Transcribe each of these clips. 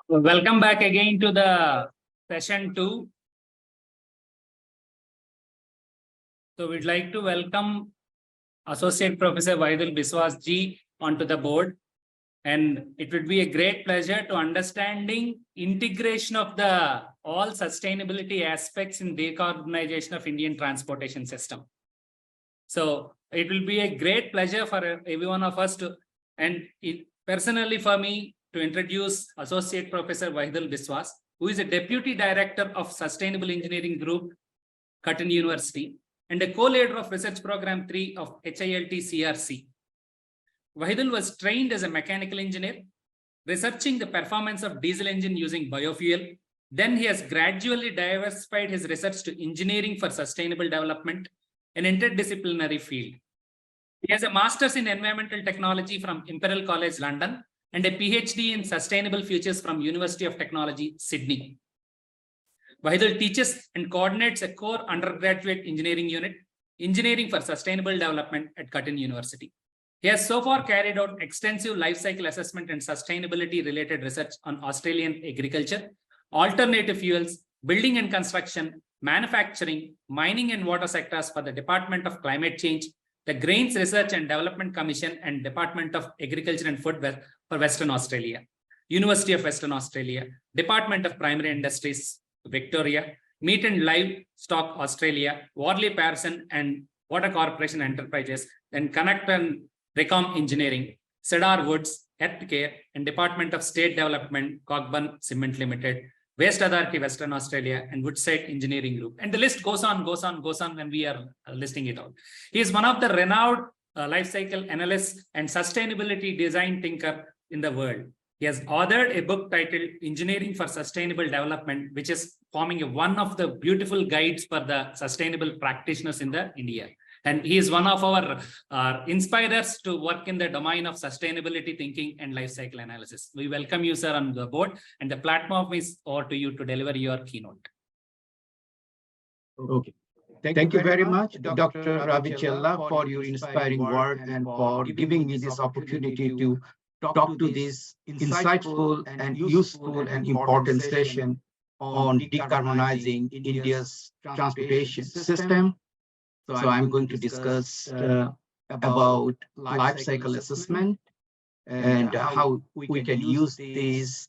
Welcome back again to the session 2. So we'd like to welcome Associate Professor Vaidul Biswas ji onto the board. And it would be a great pleasure to understanding integration of the all sustainability aspects in decarbonization of Indian transportation system. So it will be a great pleasure for every one of us to, and personally for me, to introduce Associate Professor Vaidul Biswas, who is a Deputy Director of Sustainable Engineering Group, Cotton University, and a co-leader of Research Program 3 of HILT CRC. Vaidul was trained as a mechanical engineer, researching the performance of diesel engine using biofuel. Then he has gradually diversified his research to engineering for sustainable development, an interdisciplinary field. He has a master's in environmental technology from Imperial College London and a PhD in sustainable futures from University of Technology, Sydney. Vaidul teaches and coordinates a core undergraduate engineering unit, Engineering for Sustainable Development at Cotton University. He has so far carried out extensive life cycle assessment and sustainability related research on Australian agriculture, alternative fuels, building and construction, manufacturing, mining and water sectors for the Department of Climate Change, the Grains Research and Development Commission and Department of Agriculture and Food for Western Australia, University of Western Australia, Department of Primary Industries, Victoria, Meat and Livestock Australia, Worley Pearson and Water Corporation Enterprises, then Connect and Recom Engineering, Cedar Woods, Healthcare, and Department of State Development, Cockburn Cement Limited, Waste Authority Western Australia, and Woodside Engineering Group. And the list goes on when we are listing it out. He is one of the renowned life cycle analysts and sustainability design thinker in the world. He has authored a book titled Engineering for Sustainable Development, which is forming one of the beautiful guides for the sustainable practitioners in the India. And he is one of our inspirers to work in the domain of sustainability thinking and life cycle analysis. We welcome you, sir, on the board, and the platform is over to you to deliver your keynote. Okay. Thank you very much, Dr. Ravi Chella, for your inspiring word and for giving me this opportunity to talk to this insightful and useful and important session on decarbonizing India's transportation system. So I'm going to discuss about life cycle assessment and how we can use this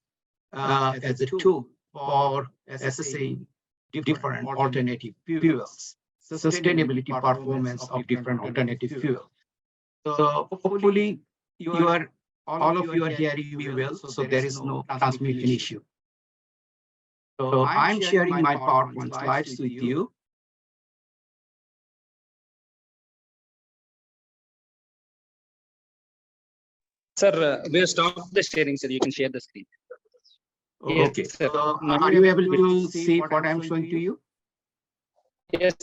as a tool for assessing different alternative fuels, sustainability performance of different alternative fuels. So hopefully all of you are hearing me well, so there is no transmission issue. So I'm sharing my PowerPoint slides with you. Sir, we'll stop the sharing, sir. You can share the screen. Okay. Yes, so are you able to see what I'm showing to you? Yes.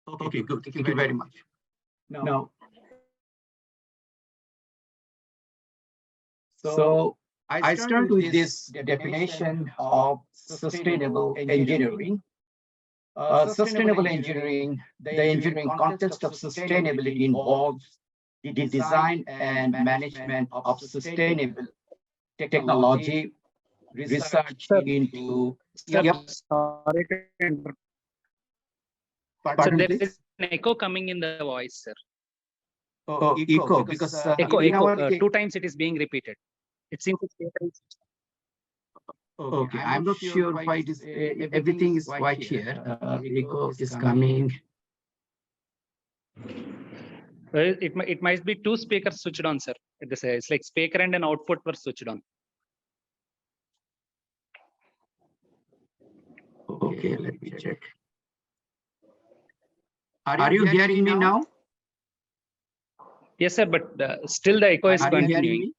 Okay, good. Thank you very much. Now, so I start with this definition of sustainable engineering. Sustainable engineering, the engineering context of sustainability involves the design and management of sustainable technology, research into. Sorry to Pardon, there please? is an echo coming in the voice, sir. Oh, echo, because echo. 2 times it is being repeated. It seems it's okay. I'm not sure why it is. Everything is white here. Echo is coming. It might be 2 speakers switched on, sir. It's like speaker and an output were switched on. Okay, let me check. Are you hearing me now? Yes, sir, but still the echo is continuing.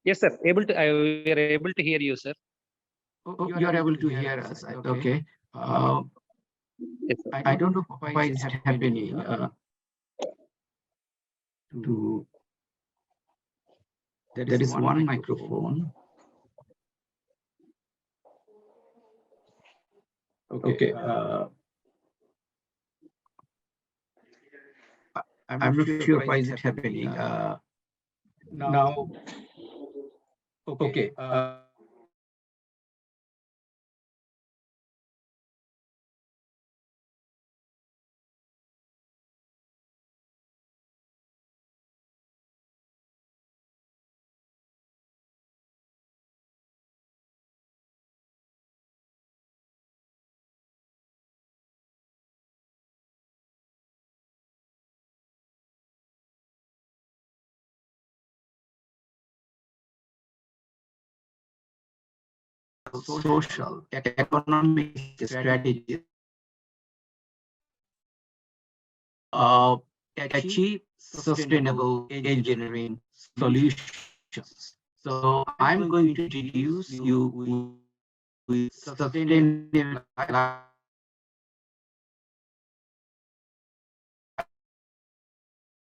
Yes, sir. We are able to hear you, sir. Oh, you are able to hear us. Okay. Yes, I don't know why it's happening. There is one microphone. Okay. I'm not sure why is it happening. Now, okay. social, economic strategies achieve sustainable engineering solutions. So I'm going to introduce you with sustainable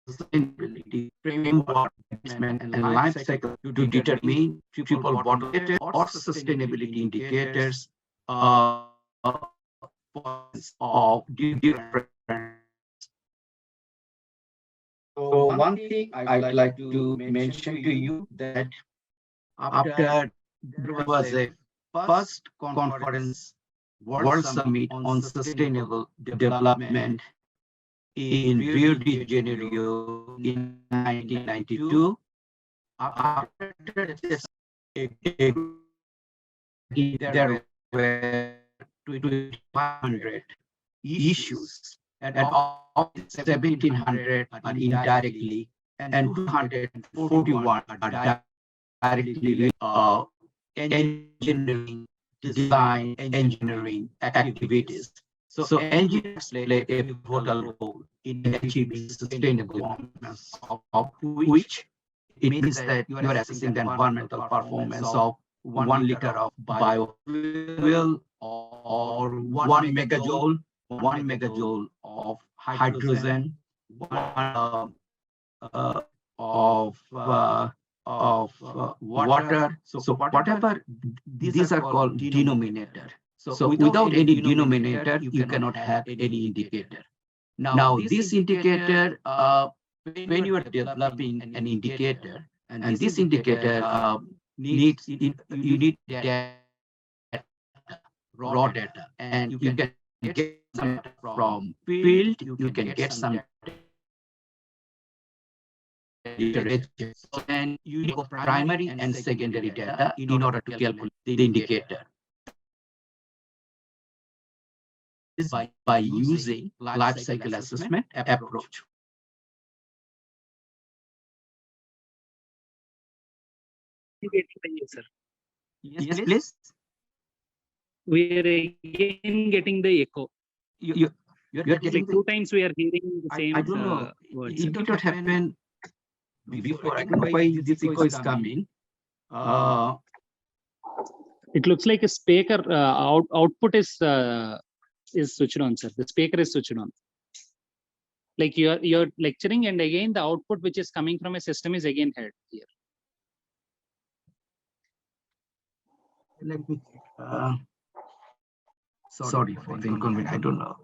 sustainability framework management and life cycle to determine triple bottom or sustainability indicators of different. So one thing I'd like to mention to you that after there was a first conference, World Summit on Sustainable Development in Rio de Janeiro in 1992. After this, there were 2,500 issues, and of 1,700 are indirectly, and 241 are directly engineering, design, engineering activities. So engineers play a pivotal role in achieving sustainable performance, of which it means that you are assessing the environmental performance of 1 liter of biofuel or 1 megajoule of hydrogen, of water. So whatever these are called denominator. So without any denominator, you cannot have any indicator. Now this indicator, when you are developing an indicator, and this indicator you need data, raw data, and you can get some from field, you can get some and you need primary and secondary data in order to calculate the indicator. Is by using life cycle assessment approach. Sir. Yes, please. We are again getting the echo. You're getting Like 2 times we are hearing the same I don't know. words. It did not happen before. I don't know why this echo is coming. It looks like a speaker output is switched on, sir. The speaker is switched on. Like you're lecturing, and again the output which is coming from a system is again heard here. Let me. Sorry for the inconvenience. I don't know.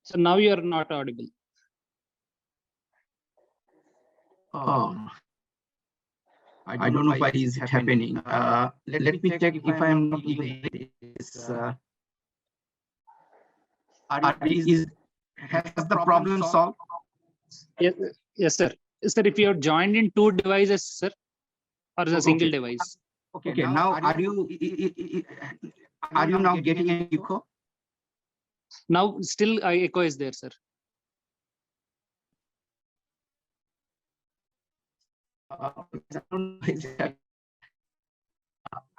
So now you are not audible. Oh. I don't know why is it happening. Let me check if I am not using this. Has the problem solved? Yes, sir. Sir, if you are joined in 2 devices, sir, or a single device. Okay. Now are you now getting an echo? Now still echo is there, sir.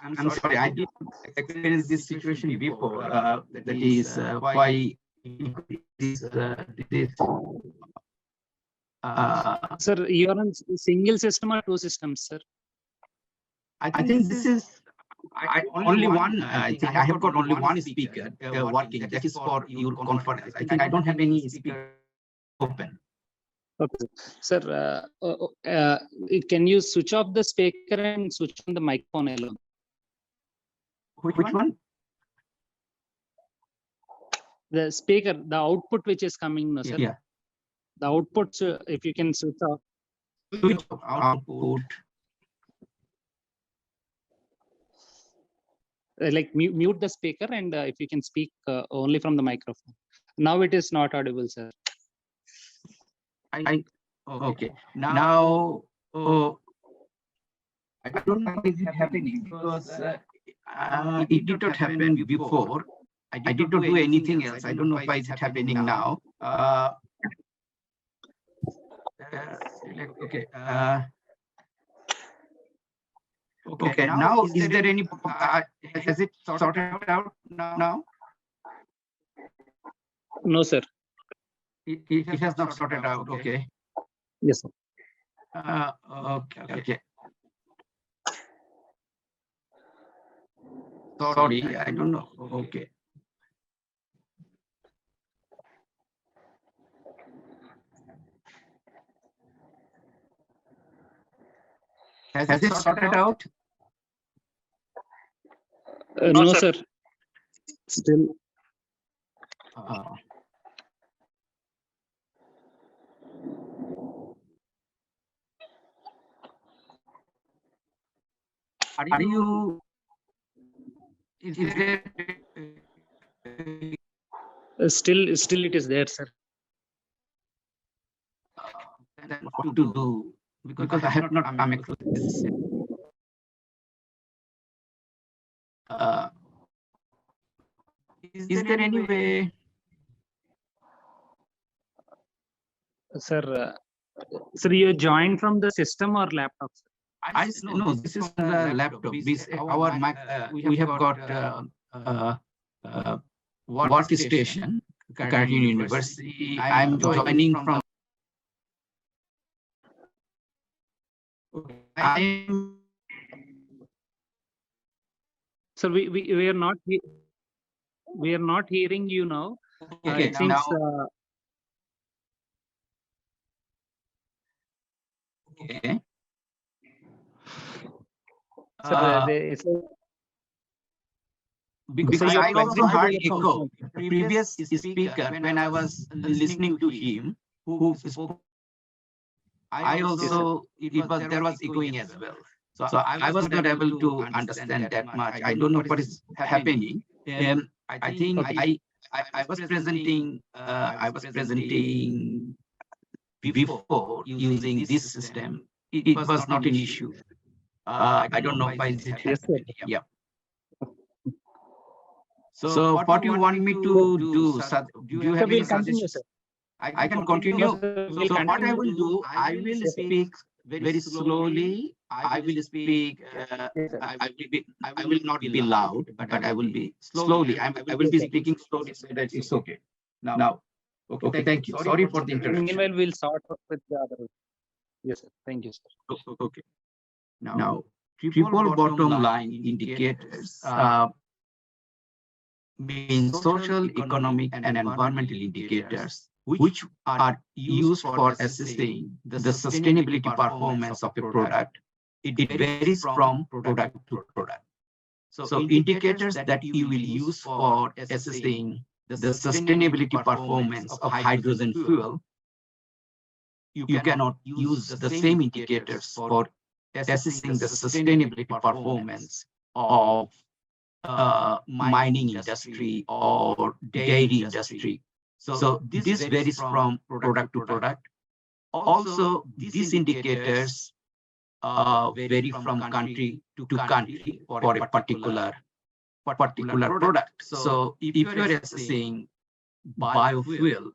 I'm sorry, I did experience this situation before. That is why this. Sir, you are on single system or 2 systems, sir? I think this is only one. I think I have got only one speaker working. That is for your conference. I think I don't have any speaker open. Okay, sir. Can you switch off the speaker and switch on the microphone alone? Which one? The speaker, the output which is coming, no, sir. Yeah. The output, if you can switch off. Switch output. Like mute the speaker, and if you can speak only from the microphone. Now it is not audible, sir. Okay. Now, I don't know why is it happening, because it did not happen before. I did not do anything else. I don't know why is it happening now. Okay. Okay, now is there any, has it sorted out now? No, sir. It has not sorted out, okay. Yes, sir. Okay. Sorry, I don't know, okay. Has it sorted out? No, sir. Still. Are you, is there, Still it is there, sir. then what to do? Because I have not come across this. Is there any way? Sir, sir, you joined from the system or laptop, sir? No, this is the laptop. Our Mac, we have got workstation, Carnegie University. I'm joining from. Sir, we are not hearing you now. Okay, It seems, okay. sir, it's Because your I also background heard is echo. also- The previous speaker, when I was listening to him, who spoke, I also, there was echoing as well. So I was not able to understand that much. I don't know what is happening. I think I was presenting before using this system. It was not an issue. I don't know why is it Yes, sir. happening. Yeah. So what you want me to do? Do you Sir, have any we'll continue, suggestions? sir. I can continue. No, sir, we'll So what I continue. will do, I will speak very slowly. I will speak. Yes, sir. I will not be loud, but I will be slowly. I will be speaking slowly so that it's okay. Now, okay. Thank you. Sorry for the interruption. Meanwhile, we'll sort out with the other. Yes, sir. Thank you, sir. Okay. Now, triple bottom line indicators mean social, economic, and environmental indicators, which are used for assessing the sustainability performance of a product. It varies from product to product. So indicators that you will use for assessing the sustainability performance of hydrogen fuel, you cannot use the same indicators for assessing the sustainability performance of mining industry or dairy industry. So this varies from product to product. Also, these indicators vary from country to country for a particular product. So if you are assessing biofuel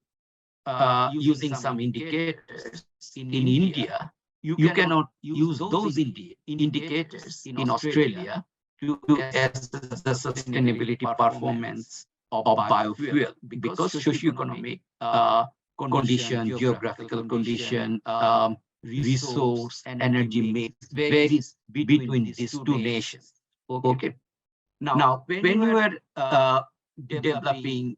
using some indicators in India, you cannot use those indicators in Australia to assess the sustainability performance of biofuel because socioeconomic condition, geographical condition, resource, energy mix varies between these two nations. Okay. Now, when you are developing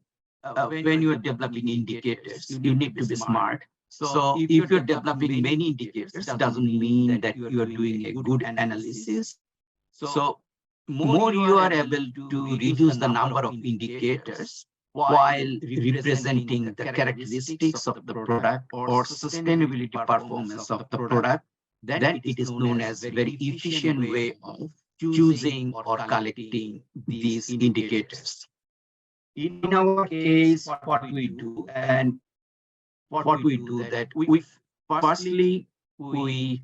indicators, you need to be smart. So if you're developing many indicators, doesn't mean that you are doing a good analysis. So more you are able to reduce the number of indicators while representing the characteristics of the product or sustainability performance of the product, then it is known as a very efficient way of choosing or collecting these indicators. In our case, what we do and what we do that we firstly we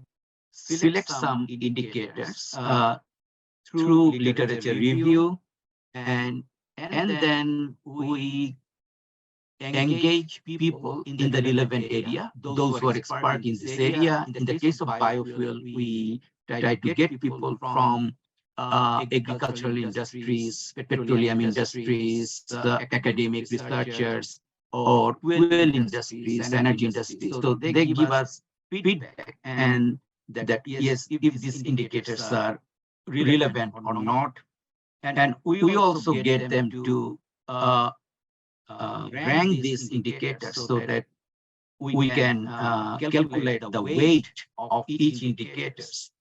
select some indicators through literature review and then we engage people in the relevant area, those who are expert in this area. In the case of biofuel, we try to get people from agricultural industries, petroleum industries, academic researchers, or fuel industries, energy industries. So they give us feedback and that yes, if these indicators are relevant or not. And we also get them to rank these indicators so that we can calculate the weight of each indicators.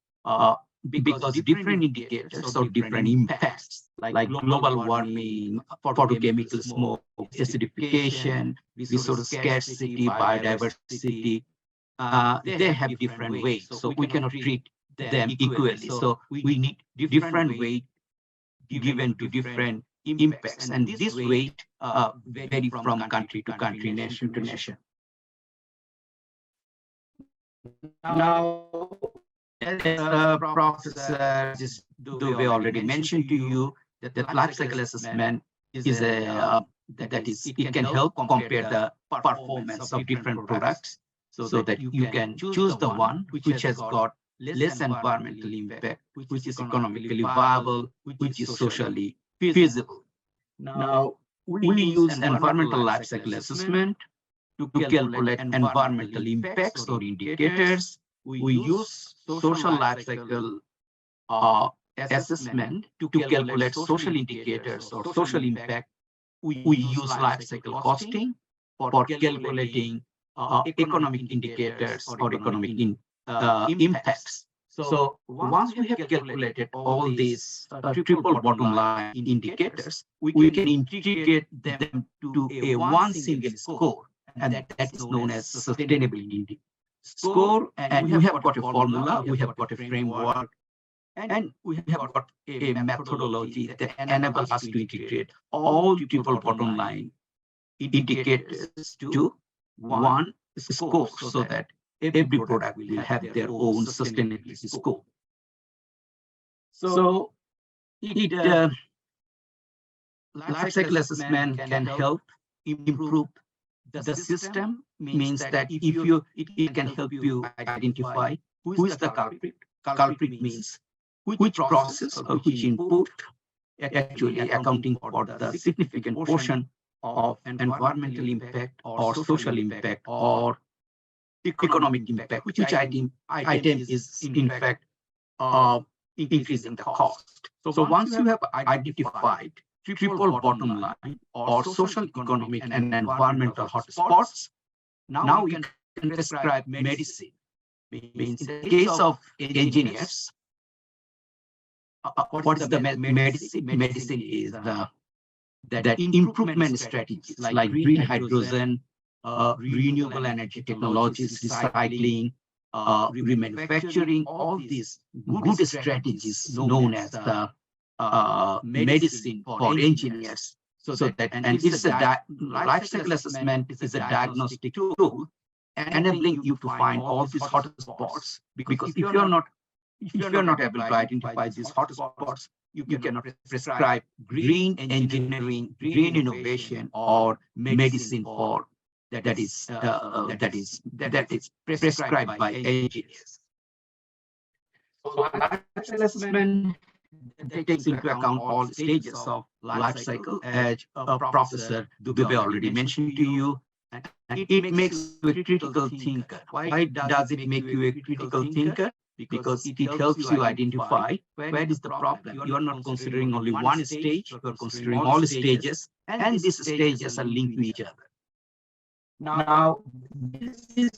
Because different indicators or different impacts like global warming, photochemical smoke, acidification, resource scarcity, biodiversity, they have different weights. So we cannot treat them equally. So we need different weight given to different impacts. And this weight vary from country to country, nation to nation. Now, as Professor Dubey already mentioned to you, that life cycle assessment is it can help compare the performance of different products so that you can choose the one which has got less environmental impact, which is economically viable, which is socially feasible. Now, we use environmental life cycle assessment to calculate environmental impacts or indicators. We use social life cycle assessment to calculate social indicators or social impact. We use life cycle costing for calculating economic indicators or economic impacts. So once we have calculated all these triple bottom line indicators, we can integrate them to a one single score, and that is known as sustainability score. And we have got a formula, we have got a framework, and we have got a methodology that enables us to integrate all triple bottom line indicators to one score so that every product will have their own sustainability score. So life cycle assessment can help improve the system. Means that it can help you identify who is the culprit. Culprit means which process or which input actually accounting for the significant portion of environmental impact or social impact or economic impact, which item is in fact increasing the cost. So once you have identified triple bottom line or social, economic, and environmental hotspots, now you can prescribe medicine. Means in the case of engineers, what is the medicine? Medicine is that improvement strategies like green hydrogen, renewable energy technologies, recycling, remanufacturing, all these good strategies known as the medicine for engineers. So that and it's a life cycle assessment is a diagnostic tool enabling you to find all these hotspots. Because if you're not able to identify these hotspots, you cannot prescribe green engineering, green innovation, or medicine for that is prescribed by engineers. So life cycle assessment takes into account all stages of life cycle, as Professor Dubey already mentioned to you. And it makes you a critical thinker. Why does it make you a critical thinker? Because it helps you identify where is the problem. You are not considering only one stage, you are considering all stages, and these stages are linked to each other. Now, this is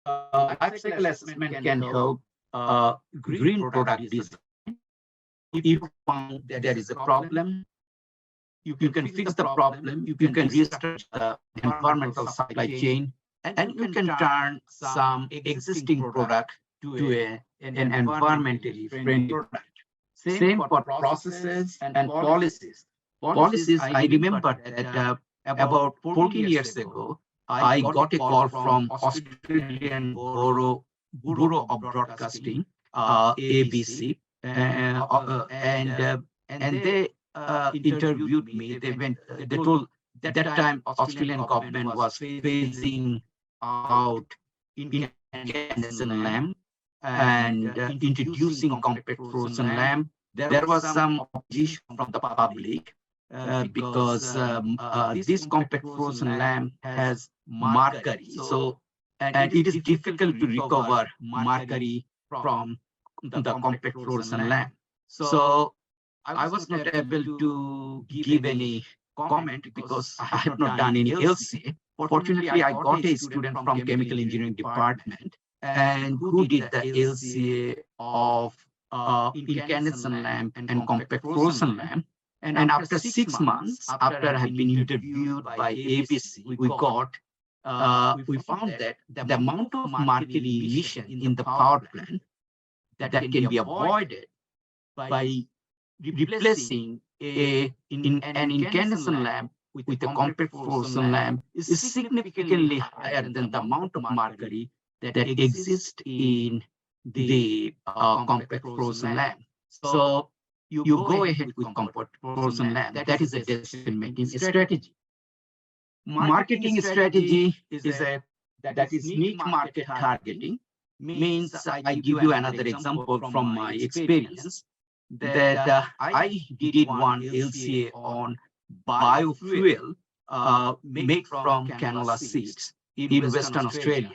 life cycle assessment can help green product design. If you found that there is a problem, you can fix the problem, you can restructure the environmental supply chain, and you can turn some existing product to an environmentally friendly product. Same for processes and policies. Policies, I remember that about 14 years ago, I got a call from Australian Bureau of Broadcasting, ABC, and they interviewed me. They told that time Australian government was phasing out in incandescent lamp and introducing compact fluorescent lamp. There was some opposition from the public because this compact fluorescent lamp has mercury. So, and it is difficult to recover mercury from the compact fluorescent lamp. So I was not able to give any comment because I have not done any LCA. Fortunately, I got a student from chemical engineering department and who did the LCA of incandescent lamp and compact fluorescent lamp. And after 6 months, after I have been interviewed by ABC, we found that the amount of mercury emission in the power plant that can be avoided by replacing an incandescent lamp with a compact fluorescent lamp is significantly higher than the amount of mercury that exists in the compact fluorescent lamp. So you go ahead with compact fluorescent lamp. That is a decision-making strategy. Marketing strategy is niche market targeting. Means I give you another example from my experience that I did one LCA on biofuel made from canola seeds in Western Australia.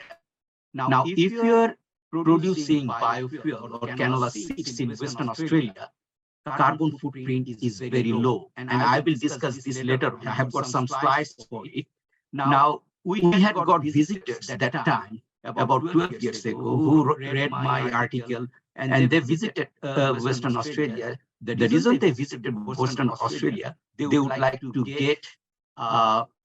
Now, if you're producing biofuel or canola seeds in Western Australia, carbon footprint is very low. And I will discuss this later on. I have got some slides for it. Now, we had got visitors at that time, about 12 years ago, who read my article and they visited Western Australia. The reason they visited Western Australia, they would like to get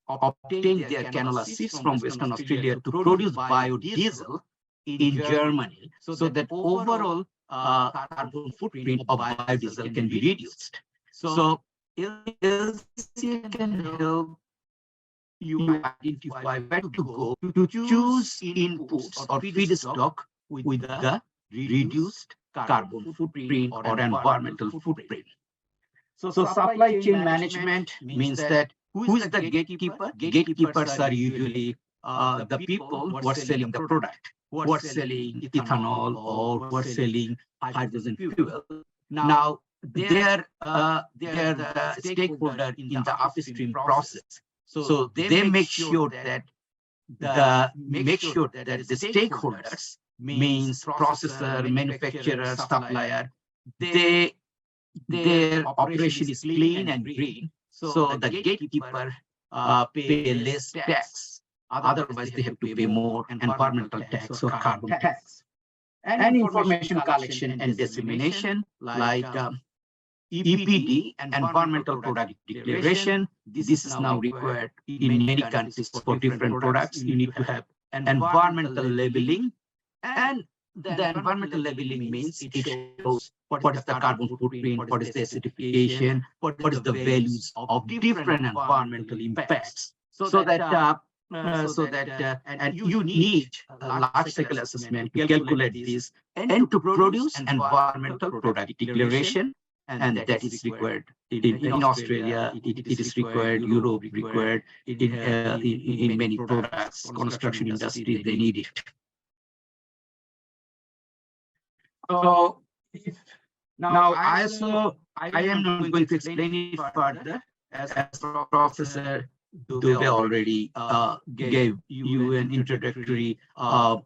obtain their canola seeds from Western Australia to produce biodiesel in Germany, so that overall carbon footprint of biodiesel can be reduced. So LCA can help you identify where to go to choose inputs or feedstock with the reduced carbon footprint or environmental footprint. So supply chain management means that who is the gatekeeper? Gatekeepers are usually the people who are selling the product, who are selling ethanol or who are selling hydrogen fuel. Now, they're the stakeholder in the upstream process. So they make sure that the stakeholders means processor, manufacturer, supplier, their operation is clean and green. So the gatekeeper pay less tax. Otherwise, they have to pay more environmental tax or carbon tax. And information collection and dissemination, like EPD, Environmental Product Declaration. This is now required in many countries for different products. You need to have environmental labeling. And the environmental labeling means it shows what is the carbon footprint, what is the acidification, what is the values of different environmental impacts. So that and you need a large cycle assessment to calculate this and to produce environmental product declaration. And that is required in Australia, it is required, Europe required, in many products, construction industry, they need it. So now I am not going to explain it further, as Professor Dubey already gave you an introductory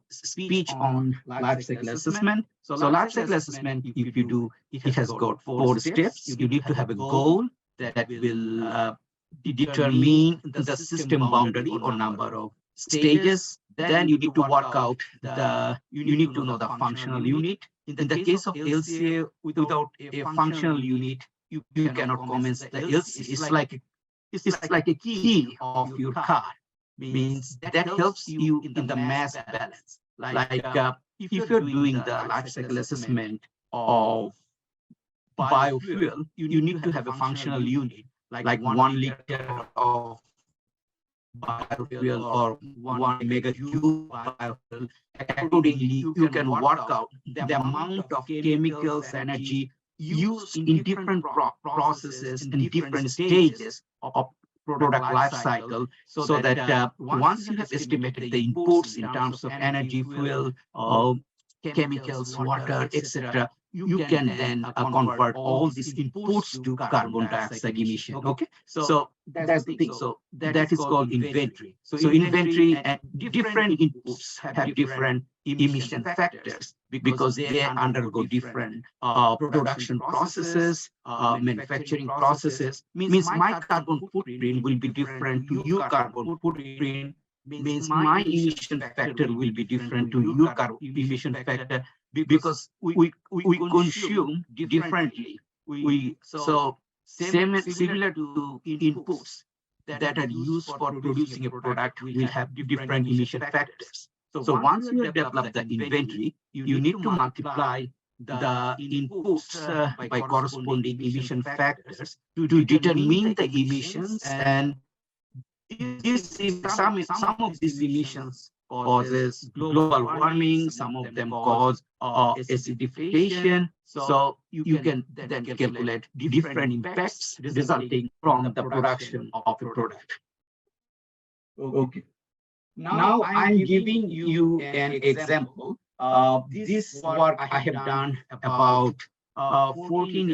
speech on life cycle assessment. So life cycle assessment, if you do, it has got 4 steps. You need to have a goal that will determine the system boundary or number of stages. Then you need to work out you need to know the functional unit. In the case of LCA, without a functional unit, you cannot commence the LCA. It's like a key of your car. Means that helps you in the mass balance. Like if you're doing the life cycle assessment of biofuel, you need to have a functional unit, like 1 liter of biofuel or 1 mega cube biofuel. Accordingly, you can work out the amount of chemicals, energy used in different processes and different stages of product life cycle, so that once you have estimated the inputs in terms of energy, fuel, chemicals, water, etc., you can then convert all these inputs to carbon dioxide emission. Okay, so that's the thing. So that is called inventory. So inventory and different inputs have different emission factors because they undergo different production processes, manufacturing processes. Means my carbon footprint will be different to your carbon footprint. Means my emission factor will be different to your carbon emission factor because we consume differently. So similar to inputs that are used for producing a product will have different emission factors. So once you have developed the inventory, you need to multiply the inputs by corresponding emission factors to determine the emissions. And some of these emissions causes global warming, some of them cause acidification. So you can then calculate different impacts resulting from the production of a product. Okay. Now I'm giving you an example. This work I have done about 13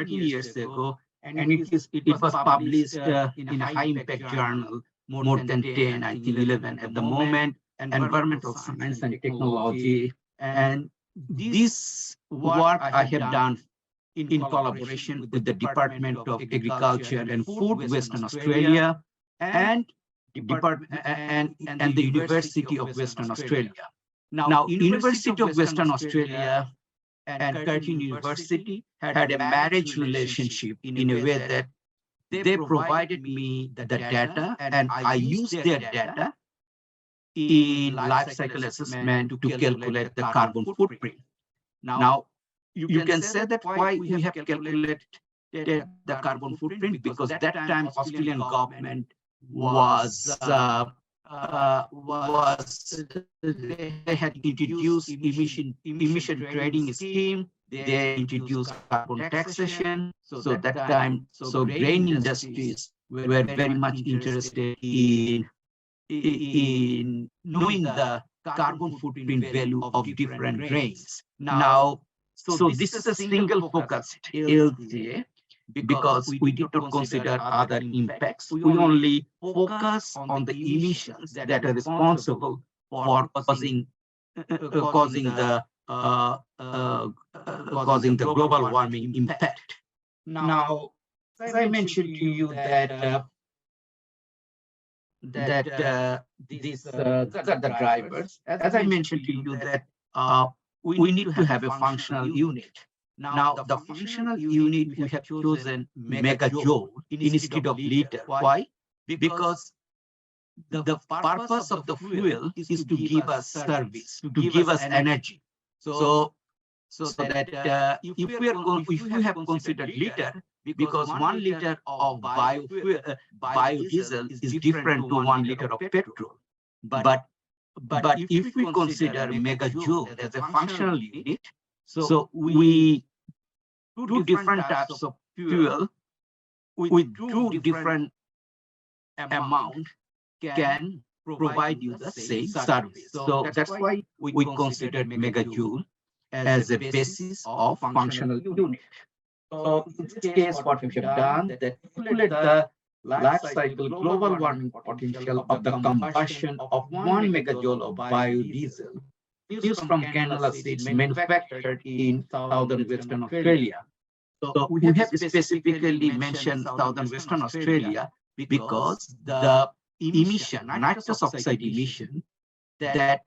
years ago, and it was published in a high impact journal, more than 10, I think 11 at the moment, Environmental Science and Technology. And this work I have done in collaboration with the Department of Agriculture and Food, Western Australia, and the University of Western Australia. Now, University of Western Australia and Curtin University had a marriage relationship in a way that they provided me the data, and I used their data in life cycle assessment to calculate the carbon footprint. Now, you can say that why we have calculated the carbon footprint, because that time Australian government they had introduced emission trading scheme. They introduced carbon taxation. So that time, so grain industries were very much interested in knowing the carbon footprint value of different grains. Now, so this is a single focused LCA, because we did not consider other impacts. We only focus on the emissions that are responsible for causing the global warming impact. Now, as I mentioned to you that these are the drivers. As I mentioned to you that we need to have a functional unit. Now, the functional unit, we have chosen megajoule instead of liter. Why? Because the purpose of the fuel is to give us service, to give us energy. So that if we have considered liter, because 1 liter of biodiesel is different to 1 liter of petrol. But if we consider megajoule as a functional unit, so we two different types of fuel with two different amount can provide you the same service. So that's why we consider megajoule as a basis of functional unit. So in this case, what we have done, that calculate the life cycle global warming potential of the combustion of 1 megajoule of biodiesel used from canola seeds manufactured in southern Western Australia. So we have specifically mentioned southern Western Australia because the emission, nitrous oxide emission, that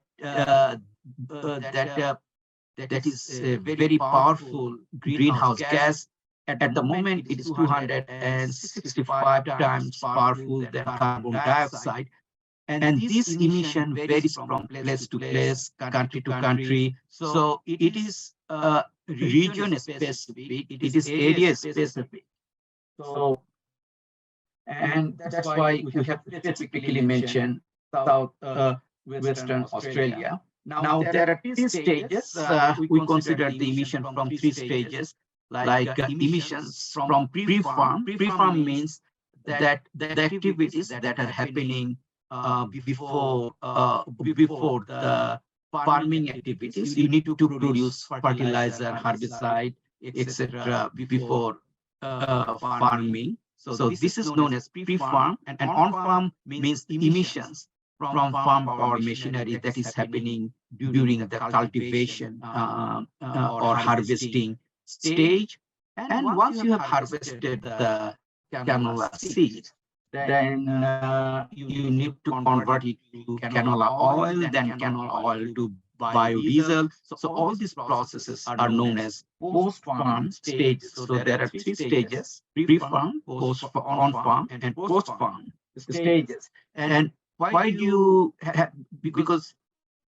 is a very powerful greenhouse gas. At the moment, it is 265 times powerful than carbon dioxide. And this emission varies from place to place, country to country. So it is region specific, it is area specific. So, and that's why we have specifically mentioned South Western Australia. Now there are 3 stages. We consider the emission from 3 stages, like emissions from pre-farm. Pre-farm means that the activities that are happening before the farming activities, you need to produce fertilizer, herbicide, etc. before farming. So this is known as pre-farm, and on-farm means emissions from farm or machinery that is happening during the cultivation or harvesting stage. And once you have harvested the canola seed, then you need to convert it to canola oil, then canola oil to biodiesel. So all these processes are known as post-farm stages. So there are three stages: pre-farm, on-farm, and post-farm stages. And why do you have? Because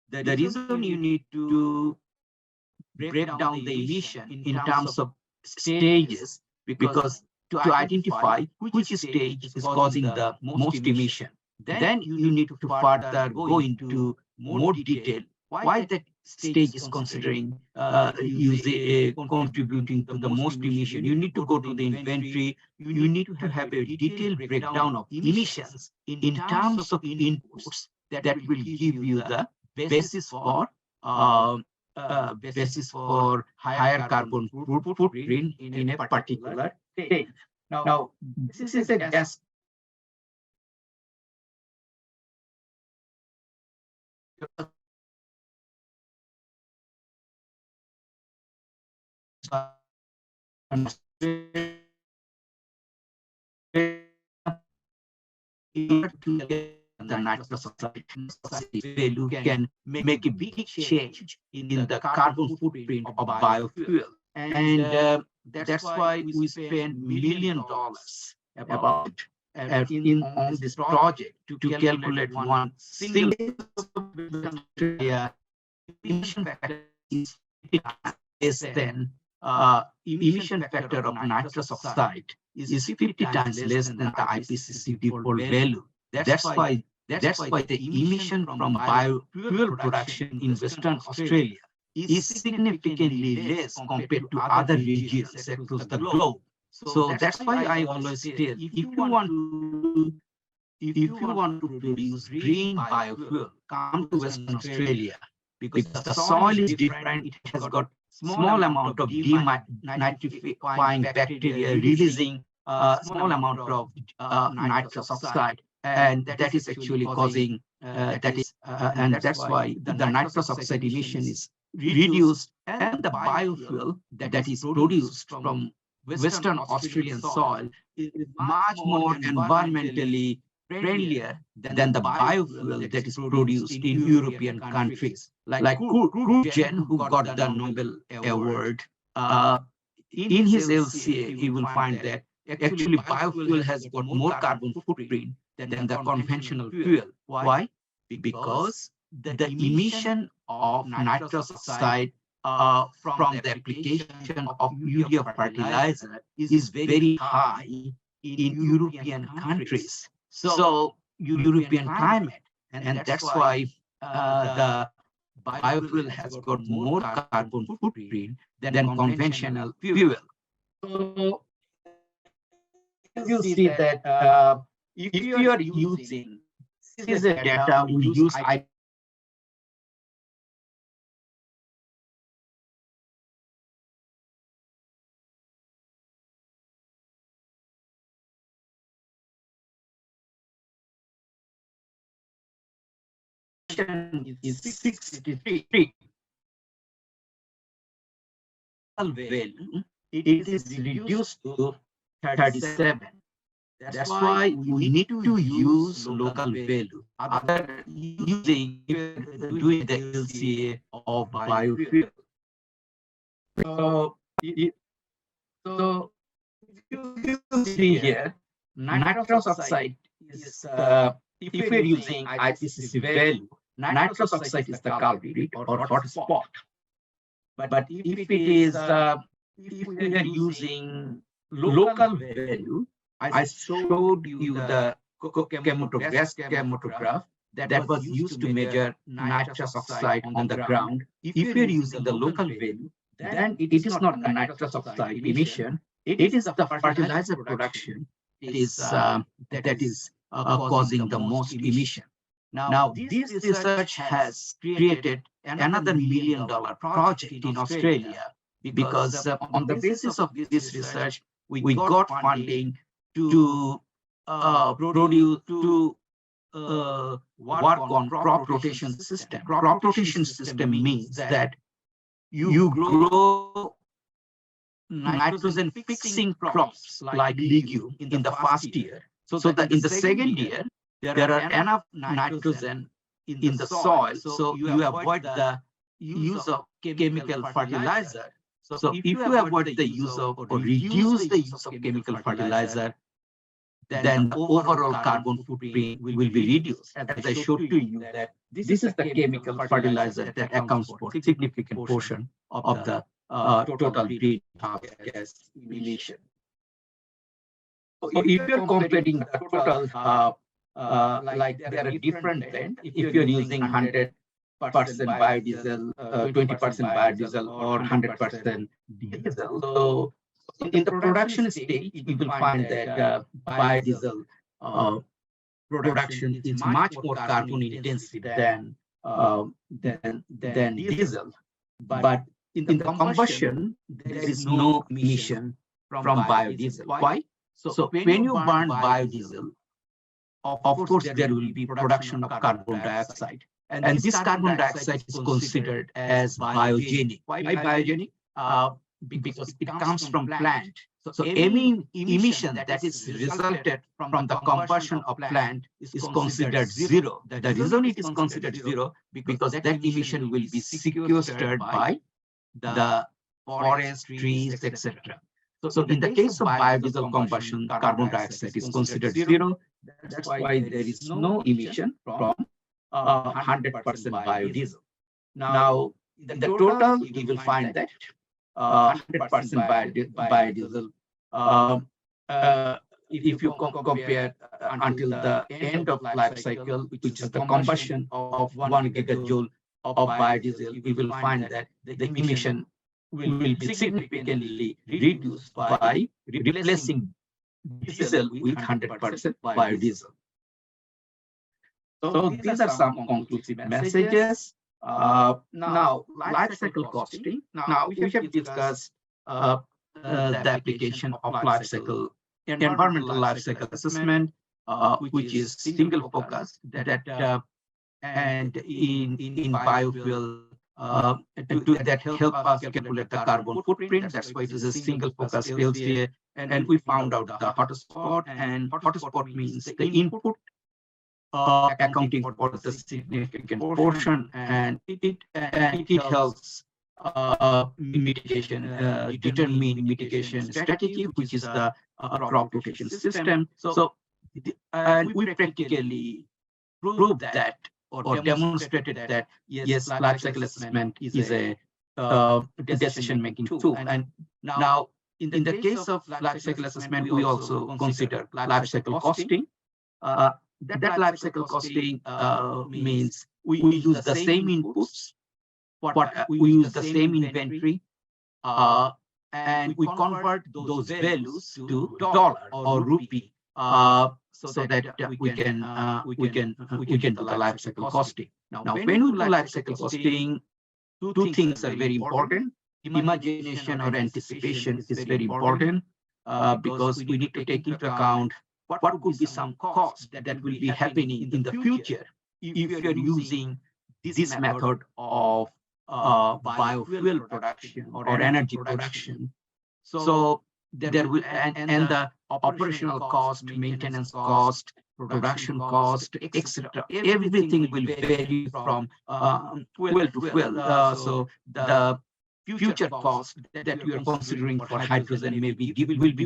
the reason you need to break down the emission in terms of stages, because to identify which stage is causing the most emission, then you need to further go into more detail why that stage is considering contributing to the most emission. You need to go to the inventory. You need to have a detailed breakdown of emissions in terms of inputs that will give you the basis for higher carbon footprint in a particular stage. Now, this is a gas. The nitrous oxide value can make a big change in the carbon footprint of biofuel. And that's why we spend $1 million about on this project to calculate one single emission factor is less than emission factor of nitrous oxide is 50 times less than the IPCC default value. That's why the emission from biofuel production in Western Australia is significantly less compared to other regions across the globe. So that's why I always tell, if you want to produce green biofuel, come to Western Australia, because the soil is different. It has got small amount of denitrifying bacteria releasing small amount of nitrous oxide, and that is actually causing and that's why the nitrous oxide emission is reduced, and the biofuel that is produced from Western Australian soil is much more environmentally friendlier than the biofuel that is produced in European countries. Like Krugen, who got the Nobel Award, in his LCA, he will find that actually biofuel has got more carbon footprint than the conventional fuel. Why? Because the emission of nitrous oxide from the application of urea fertilizer is very high in European countries. So European climate, and that's why the biofuel has got more carbon footprint than conventional fuel. So you see that if you are using this is a data we use is 63 value, it is reduced to 37. That's why we need to use local value other using doing the LCA of biofuel. So if you see here, nitrous oxide is if we're using IPCC value, nitrous oxide is the culprit or hotspot. But if it is if we are using local value, I showed you the gas chemometograph that was used to measure nitrous oxide on the ground. If you're using the local value, then it is not the nitrous oxide emission, it is the fertilizer production causing the most emission. Now, this research has created another $1 million project in Australia because on the basis of this research, we got funding to produce work on crop rotation system. Crop rotation system means that you grow nitrogen fixing crops like legume in the first year, so that in the second year there are enough nitrogen in the soil, so you avoid the use of chemical fertilizer. So if you avoid the use of or reduce the use of chemical fertilizer, then the overall carbon footprint will be reduced. As I showed to you that this is the chemical fertilizer that accounts for significant portion of the total greenhouse gas emission. So if you're comparing the total, like there are different blend. If you're using 100% biodiesel, 20% biodiesel, or 100% diesel, so in the production stage, you will find that biodiesel production is much more carbon intensive than diesel. But in the combustion, there is no emission from biodiesel. Why? So when you burn biodiesel, of course, there will be production of carbon dioxide. And this carbon dioxide is considered as biogenic. Why biogenic? Because it comes from plant. So any emission that is resulted from the combustion of plant is considered zero. The reason it is considered zero because that emission will be sequestered by the forest, trees, etc. So in the case of biodiesel combustion, carbon dioxide is considered zero. That's why there is no emission from 100% biodiesel. Now, in the total, you will find that 100% biodiesel, if you compare until the end of life cycle, which is the combustion of 1 gigajoule of biodiesel, you will find that the emission will be significantly reduced by replacing diesel with 100% biodiesel. So these are some conclusive messages. Now, life cycle costing. Now, we have discussed the application of life cycle, environmental life cycle assessment, which is single focus that and in biofuel that help us calculate the carbon footprint. That's why it is a single focus field here. And we found out the hotspot, and hotspot means the input accounting for the significant portion, and it helps determine mitigation strategy, which is the crop rotation system. So and we practically proved that or demonstrated that yes, life cycle assessment is a decision-making tool. And now, in the case of life cycle assessment, we also consider life cycle costing. That life cycle costing means we use the same inputs, we use the same inventory, and we convert those values to dollar or rupee, so that we can do the life cycle costing. Now, when we do life cycle costing, two things are very important. Imagination or anticipation is very important because we need to take into account what could be some cost that will be happening in the future if you're using this method of biofuel production or energy production. So there will and the operational cost, maintenance cost, production cost, etc. Everything will vary from fuel to fuel. So the future cost that you are considering for hydrogen will be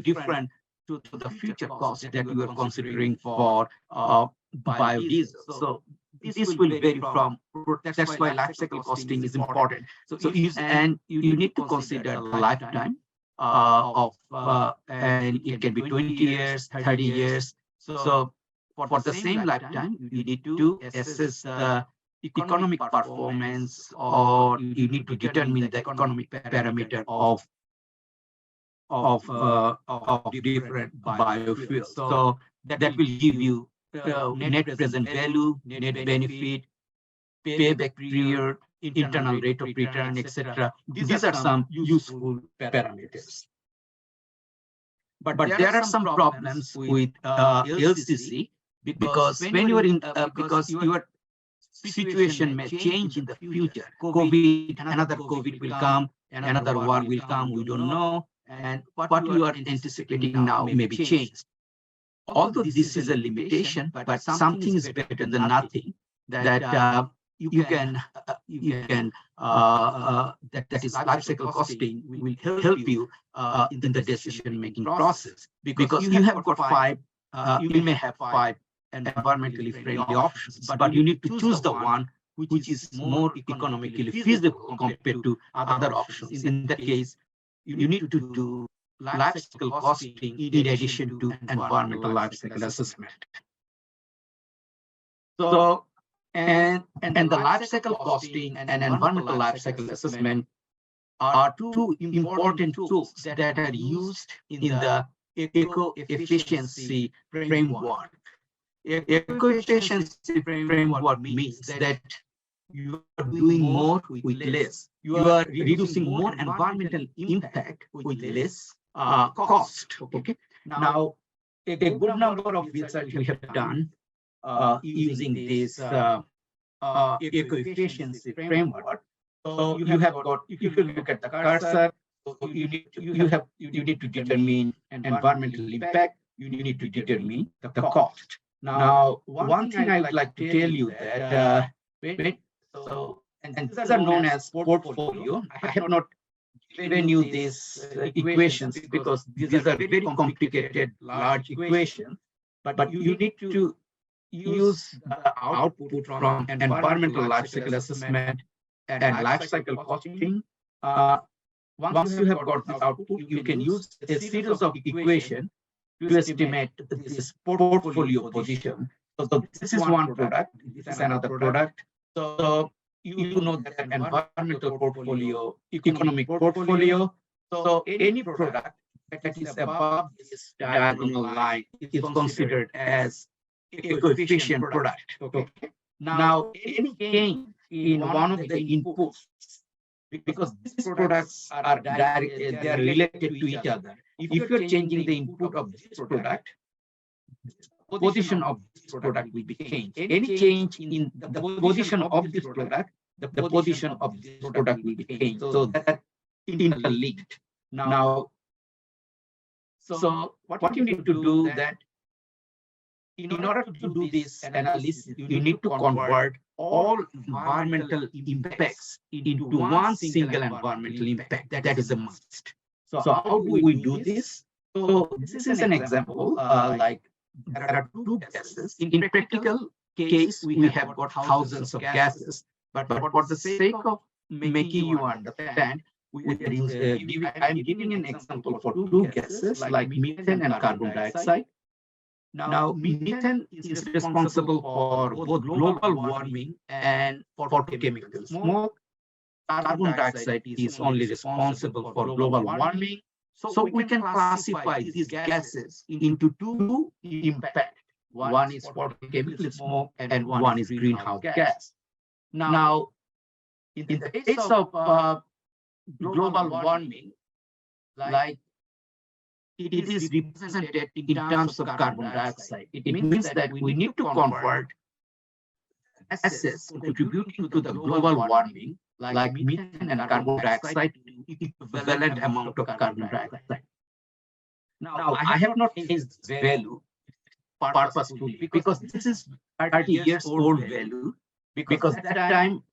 different to the future cost that you are considering for biodiesel. So this will vary from. That's why life cycle costing is important. So you need to consider the lifetime and it can be 20 years, 30 years. So for the same lifetime, you need to assess the economic performance, or you need to determine the economic parameter of of different biofuels. So that will give you net present value, net benefit, payback period, internal rate of return, etc. These are some useful parameters. But there are some problems with LCC because when you are in because your situation may change in the future. Another COVID will come, another war will come, we don't know, and what you are anticipating now may be changed. Although this is a limitation, but something is better than nothing. That you can that is life cycle costing will help you in the decision making process, because you have got five. You may have five environmentally friendly options, but you need to choose the one which is more economically feasible compared to other options. In that case, you need to do life cycle costing in addition to environmental life cycle assessment. So, and the life cycle costing and environmental life cycle assessment are two important tools that are used in the eco-efficiency framework. Eco-efficiency framework means that you are doing more with less. You are reducing more environmental impact with less cost. Okay. Now, a good number of research we have done using this eco-efficiency framework. So you have got, if you look at the cursor, so you need to determine environmental impact. You need to determine the cost. Now, one thing I would like to tell you that and these are known as portfolio. I have not given you these equations because these are very complicated, large equations. But you need to use the output from environmental life cycle assessment and life cycle costing. Once you have got this output, you can use a series of equations to estimate this portfolio position. So this is one product, this is another product. So you know that environmental portfolio, economic portfolio. So any product that is above this diagonal line is considered as eco-efficient product. Okay. Now, any change in one of the inputs, because these products are they are related to each other. If you're changing the input of this product, the position of this product will be changed. Any change in the position of this product, the position of this product will be changed. So that interlinked. Now, so what you need to do that in order to do this analysis, you need to convert all environmental impacts into one single environmental impact. That is a must. So how do we do this? So this is an example, like there are two gases. In practical case, we have got thousands of gases, but for the sake of making you understand, I'm giving an example for two gases like methane and carbon dioxide. Now, methane is responsible for both global warming and for photochemical smoke. Carbon dioxide is only responsible for global warming. So we can classify these gases into two impacts. One is photochemical smoke and one is greenhouse gas. Now, in the case of global warming, like it is represented in terms of carbon dioxide. It means that we need to convert gases contributing to the global warming, like methane and carbon dioxide, to equivalent amount of carbon dioxide. Now, I have not changed this value purposefully because this is 30 years old value, because at that time,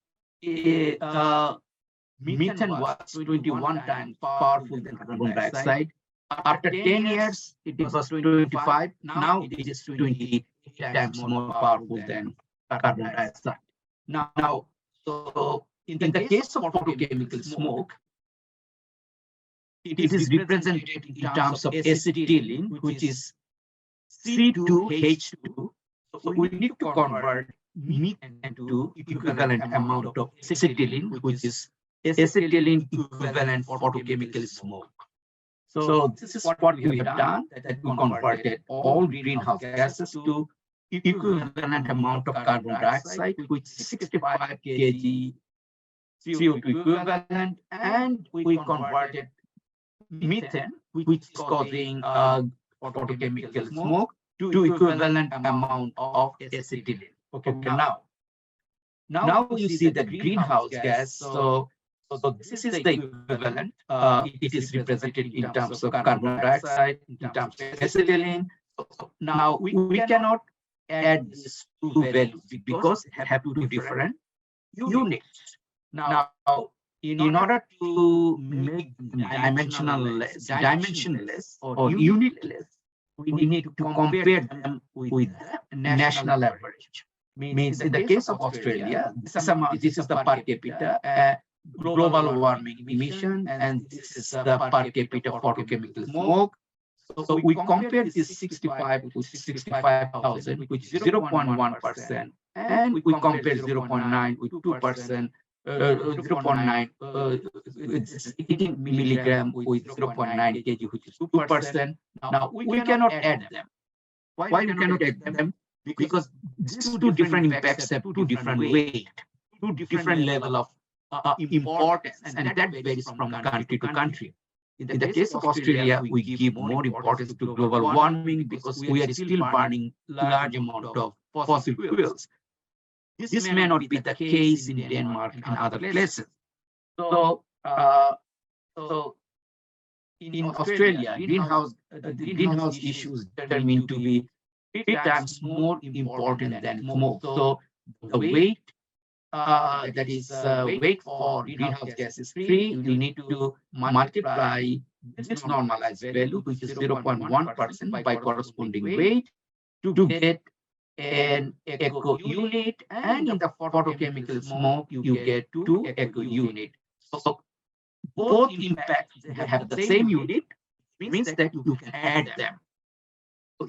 methane was 21 times powerful than carbon dioxide. After 10 years, it was 25. Now it is 20 times more powerful than carbon dioxide. Now, so in the case of photochemical smoke, it is represented in terms of acetylene, which is C2H2. So we need to convert methane to equivalent amount of acetylene, which is acetylene equivalent photochemical smoke. So this is what we have done, that we converted all greenhouse gases to equivalent amount of carbon dioxide, which is 65 kg CO2 equivalent, and we converted methane, which is causing photochemical smoke, to equivalent amount of acetylene. Okay, now you see the greenhouse gas. So this is the equivalent. It is represented in terms of carbon dioxide, in terms of acetylene. So now we cannot add these two values because they have two different units. Now, in order to make them dimensionless or unitless, we need to compare them with the national average. Means in the case of Australia, this is the per capita global warming emission, and this is the per capita photochemical smoke. So we compare this 65 with 65,000, which is 0.1%, and we compare 0.9 with 2%. 0.9 18 milligram with 0.9 kg, which is 2%. Now we cannot add them. Why we cannot add them? Because these two different impacts have two different weight, two different level of importance, and that varies from country to country. In the case of Australia, we give more importance to global warming because we are still burning large amount of fossil fuels. This may not be the case in Denmark and other places. So, in Australia, the greenhouse issues determined to be 3 times more important than smoke. So the weight, that is weight for greenhouse gas is 3. You need to multiply this normalized value, which is 0.1%, by corresponding weight to get an eco unit, and in the photochemical smoke you get 2 eco unit. So both impacts have the same unit, means that you can add them.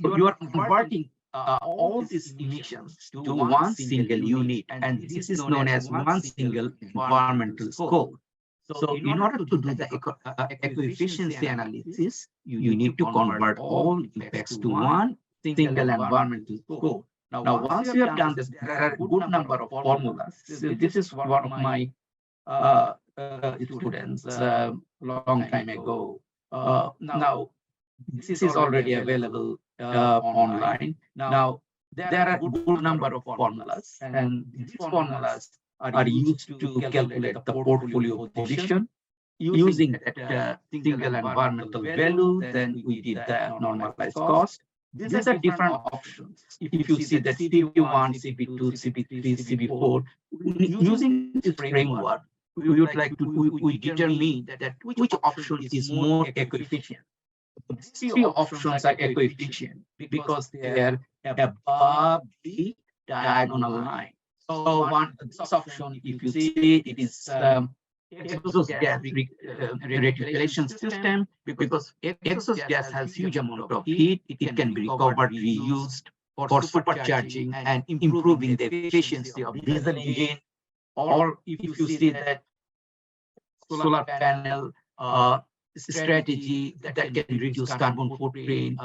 So you are converting all these emissions to one single unit, and this is known as one single environmental scope. So in order to do the eco-efficiency analysis, you need to convert all impacts to one single environmental scope. Now, once you have done this, there are a good number of formulas. So this is one of my students a long time ago. Now, this is already available online. Now, there are a good number of formulas, and these formulas are used to calculate the portfolio position using that single environmental value. Then we did the normalized cost. These are different options. If you see that CP1, CP2, CP3, CP4, using this framework, we would like to we determine that which option is more eco-efficient. These 3 options are eco-efficient because they are above the diagonal line. So this option, if you see, it is exhaust gas recirculation system, because exhaust gas has huge amount of heat. It can be recovered, reused for supercharging and improving the efficiency of diesel engine. Or if you see that solar panel strategy that can reduce carbon footprint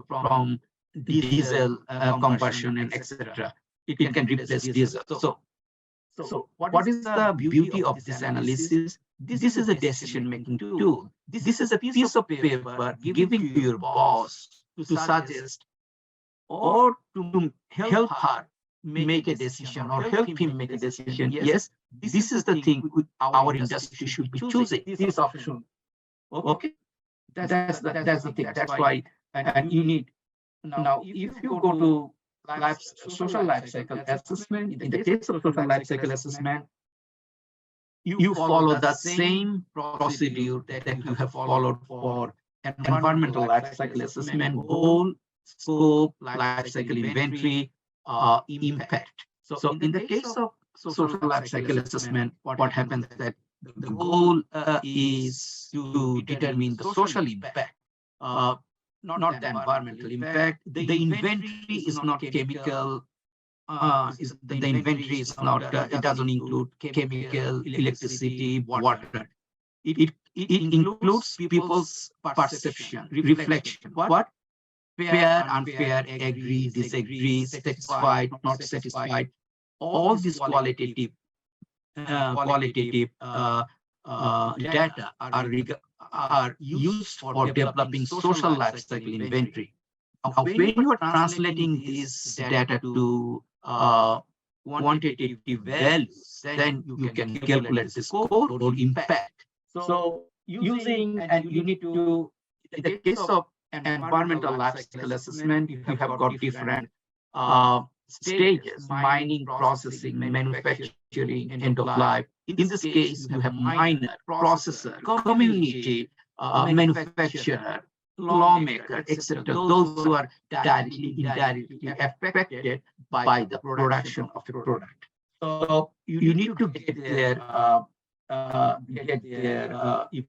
from diesel conversion and etc. It can replace diesel. So what is the beauty of this analysis? This is a decision-making tool. This is a piece of paper given to your boss to suggest or to help her make a decision or help him make a decision. Yes, this is the thing our industry should be choosing, this option. Okay, that's the thing. That's why, and you need, now if you go to social life cycle assessment, in the case of social life cycle assessment, you follow the same procedure that you have followed for environmental life cycle assessment: goal, scope, life cycle inventory, impact. So in the case of social life cycle assessment, what happens is that the goal is to determine the social impact, not the environmental impact. The inventory is not chemical. The inventory is not. It doesn't include chemical, electricity, water. It it includes people's perception, reflection. What? Fair, unfair, agree, disagree, satisfied, not satisfied. All these qualitative data are used for developing social life cycle inventory. Now, when you are translating this data to quantitative values, then you can calculate the score or impact. So using, and you need to, in the case of environmental life cycle assessment, you have got different stages: mining, processing, manufacturing, end of life. In this case, you have miner, processor, community, manufacturer, lawmaker, etc. Those who are directly, indirectly affected by the production of the product. So you need to get their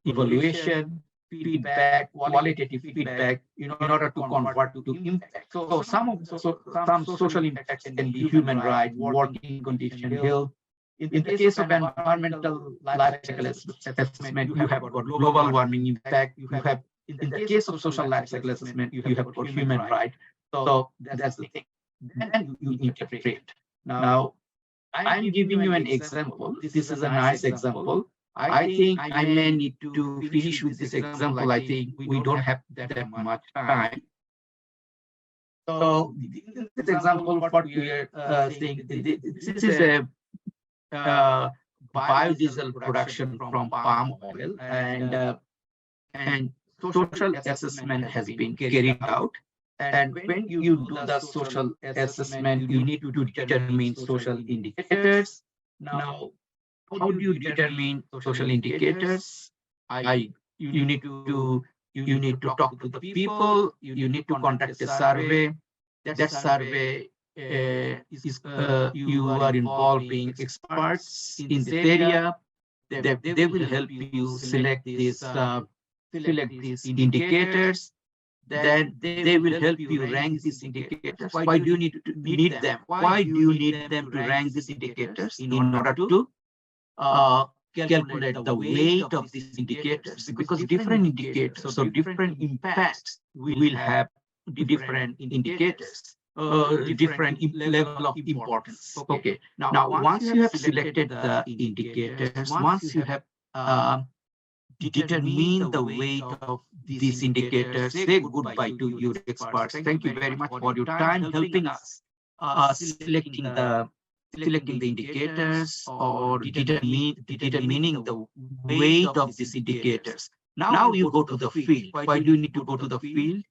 evaluation, feedback, qualitative feedback, in order to convert to impact. So some social impacts can be human rights, working condition, health. In the case of environmental life cycle assessment, you have got global warming impact. You have, in the case of social life cycle assessment, you have got human rights. So that's the thing. Then you interpret. Now, I'm giving you an example. This is a nice example. I think I may need to finish with this example. I think we don't have that much time. So in this example, what we are saying, this is a biodiesel production from palm oil, and social assessment has been carried out. And when you do the social assessment, you need to determine social indicators. Now, how do you determine social indicators? You need to talk to the people. You need to conduct a survey. That survey you are involving experts in this area. They will help you select these indicators. Then they will help you rank these indicators. Why do you need them? Why do you need them to rank these indicators? In order to calculate the weight of these indicators, because different indicators, so different impacts will have different indicators, different level of importance. Okay. Now, once you have selected the indicators, once you have determine the weight of these indicators, say goodbye to your experts. Thank you very much for your time helping us selecting the indicators or determining the weight of these indicators. Now you go to the field. Why do you need to go to the field?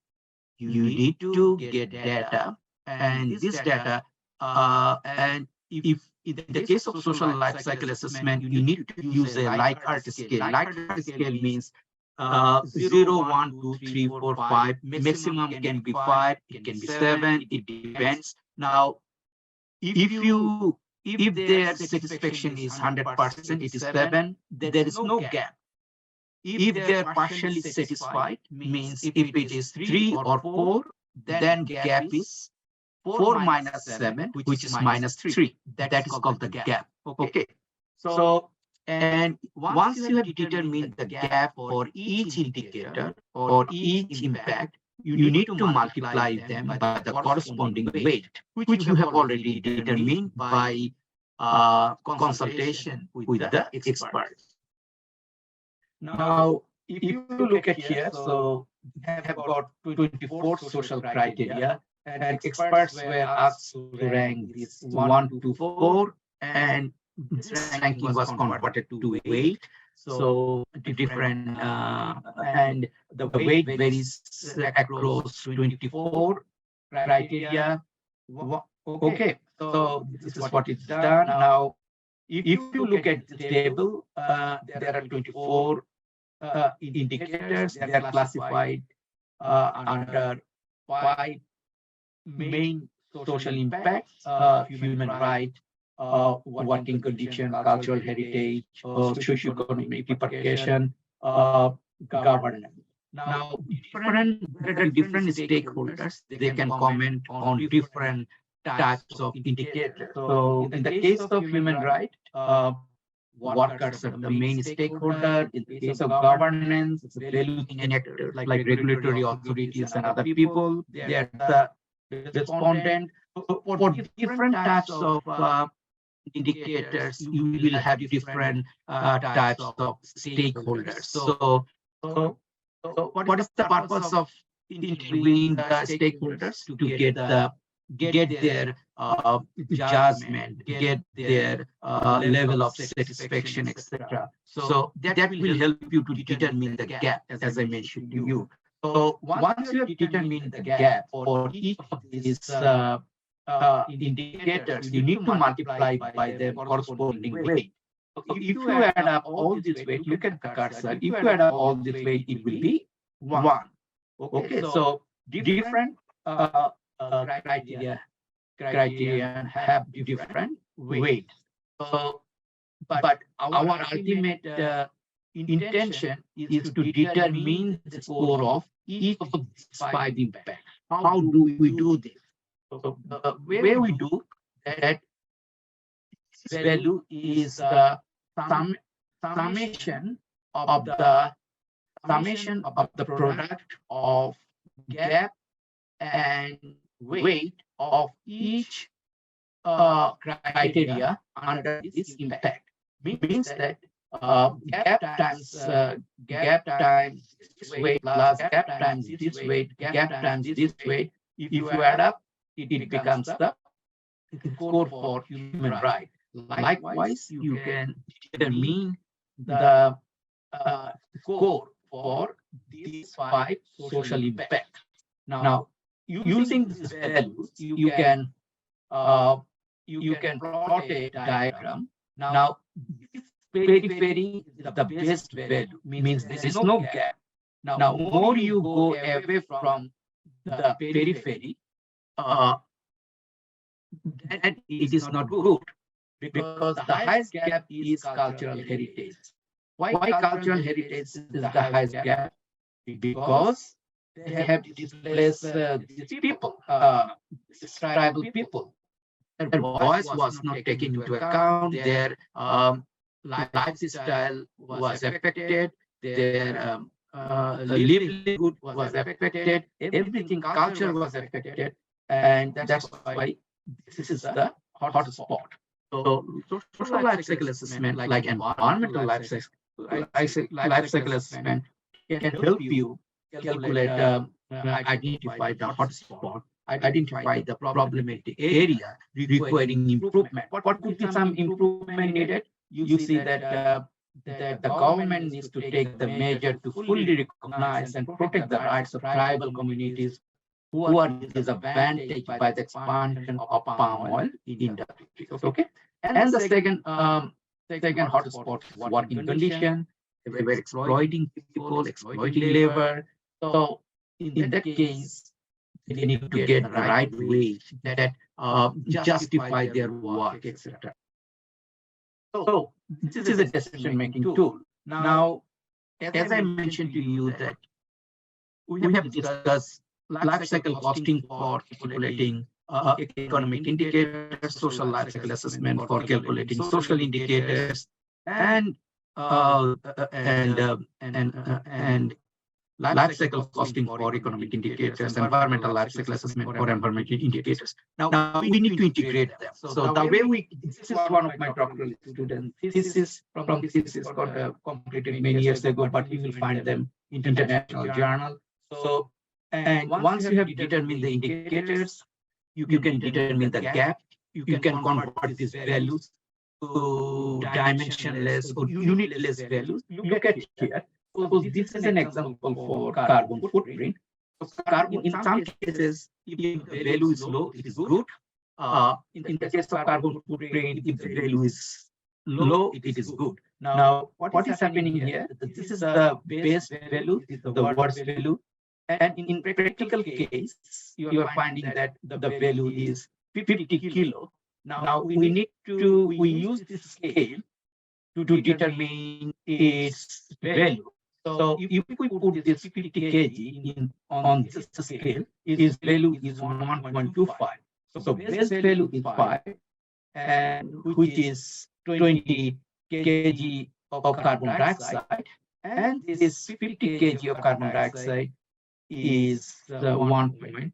You need to get data, and this data, and if in the case of social life cycle assessment, you need to use a Likert scale. Likert scale means 0, 1, 2, 3, 4, 5. Maximum can be 5, it can be 7, it depends. Now, if their satisfaction is 100%, it is 7, there is no gap. If they are partially satisfied, means if it is 3 or 4, then gap is 4 minus 7, which is minus 3. That is called the gap. Okay. So, and once you have determined the gap for each indicator or each impact, you need to multiply them by the corresponding weight, which you have already determined by consultation with the experts. Now, if you look at here, so we have got 24 social criteria, and experts were asked to rank this 1 to 4, and this ranking was converted to weight. So different, and the weight varies across 24 criteria. Okay, so this is what it's done. Now, if you look at the table, there are 24 indicators. They are classified under 5 main social impacts: human right, working condition, cultural heritage, socioeconomic repercussion, governance. Now, different stakeholders, they can comment on different types of indicators. So in the case of human right, workers are the main stakeholder. In the case of governance, it's value-giving actors like regulatory authorities and other people. They are the respondent. So for different types of indicators, you will have different types of stakeholders. So what is the purpose of interviewing the stakeholders? To get their judgment, get their level of satisfaction, etc. So that will help you to determine the gap, as I mentioned to you. So once you have determined the gap for each of these indicators, you need to multiply by their corresponding weight. So if you add up all this weight, look at the cursor. If you add up all this weight, it will be 1. Okay, so different criteria have different weight. So, but our ultimate intention is to determine the score of each of these 5 impacts. How do we do this? So the way we do that, this value is the summation of the product of gap and weight of each criteria under this impact. Means that gap times this weight plus gap times this weight, gap times this weight. If you add up, it becomes the score for human right. Likewise, you can determine the score for these 5 social impacts. Now, using these values, you can plot a diagram. Now, this periphery is the best value, means there is no gap. Now, more you go away from the periphery, that it is not good, because the highest gap is cultural heritage. Why cultural heritage is the highest gap? Because they have displaced these people, these tribal people. Their voice was not taken into account. Their lifestyle was affected. Their livelihood was affected. Everything, culture was affected, and that's why this is the hot spot. So social life cycle assessment, like environmental life cycle assessment, can help you calculate, identify the hotspot, identify the problematic area requiring improvement. What could be some improvement needed? You see that the government needs to take the measure to fully recognize and protect the rights of tribal communities who are disadvantaged by the expansion of palm oil industry. Okay, and the second hotspot is working condition. They were exploiting people, exploiting labor. So in that case, they need to get the right wage that justify their work, etc. So this is a decision-making tool. Now, as I mentioned to you, that we have discussed life cycle costing for calculating economic indicators, social life cycle assessment for calculating social indicators, and life cycle costing for economic indicators, environmental life cycle assessment for environmental indicators. Now we need to integrate them. So the way this is one of my doctoral students. This is got completed many years ago, but you will find them in international journal. So, and once you have determined the indicators, you can determine the gap. You can convert these values to dimensionless or unitless values. Look at here. So this is an example for carbon footprint. So carbon, in some cases, if the value is low, it is good. In the case of carbon footprint, if the value is low, it is good. Now, what is happening here? This is the base value, this is the worst value. And in practical case, you are finding that the value is 50 kilo. Now we use this scale to determine its value. So if we put this 50 kg on this scale, its value is 1.25. So base value is 5, and which is 20 kg of carbon dioxide, and this 50 kg of carbon dioxide is 1.25.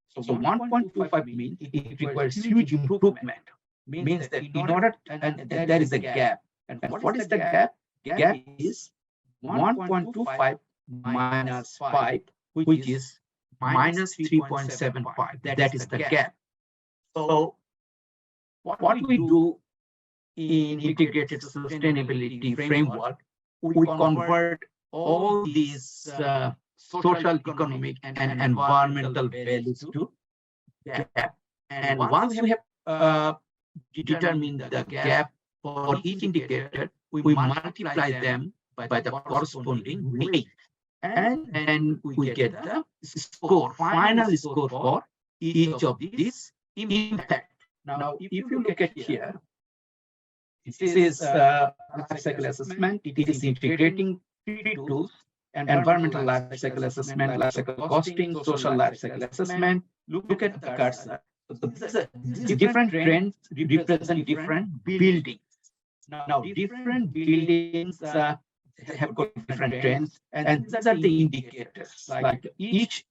So 1.25 means it requires huge improvement. Means that in order, and there is a gap. And what is the gap? Gap is 1.25 minus 5, which is minus 3.75. That is the gap. So what we do in integrated sustainability framework, we convert all these social, economic, and environmental values to gap. And once we have determined the gap for each indicator, we multiply them by the corresponding weight. And then we get the score, final score for each of these impact. Now, if you look at here, this is life cycle assessment. It is integrating three tools: environmental life cycle assessment, life cycle costing, social life cycle assessment. Look at the cursor. So these different trends represent different buildings. Now, different buildings have got different trends, and these are the indicators. Like each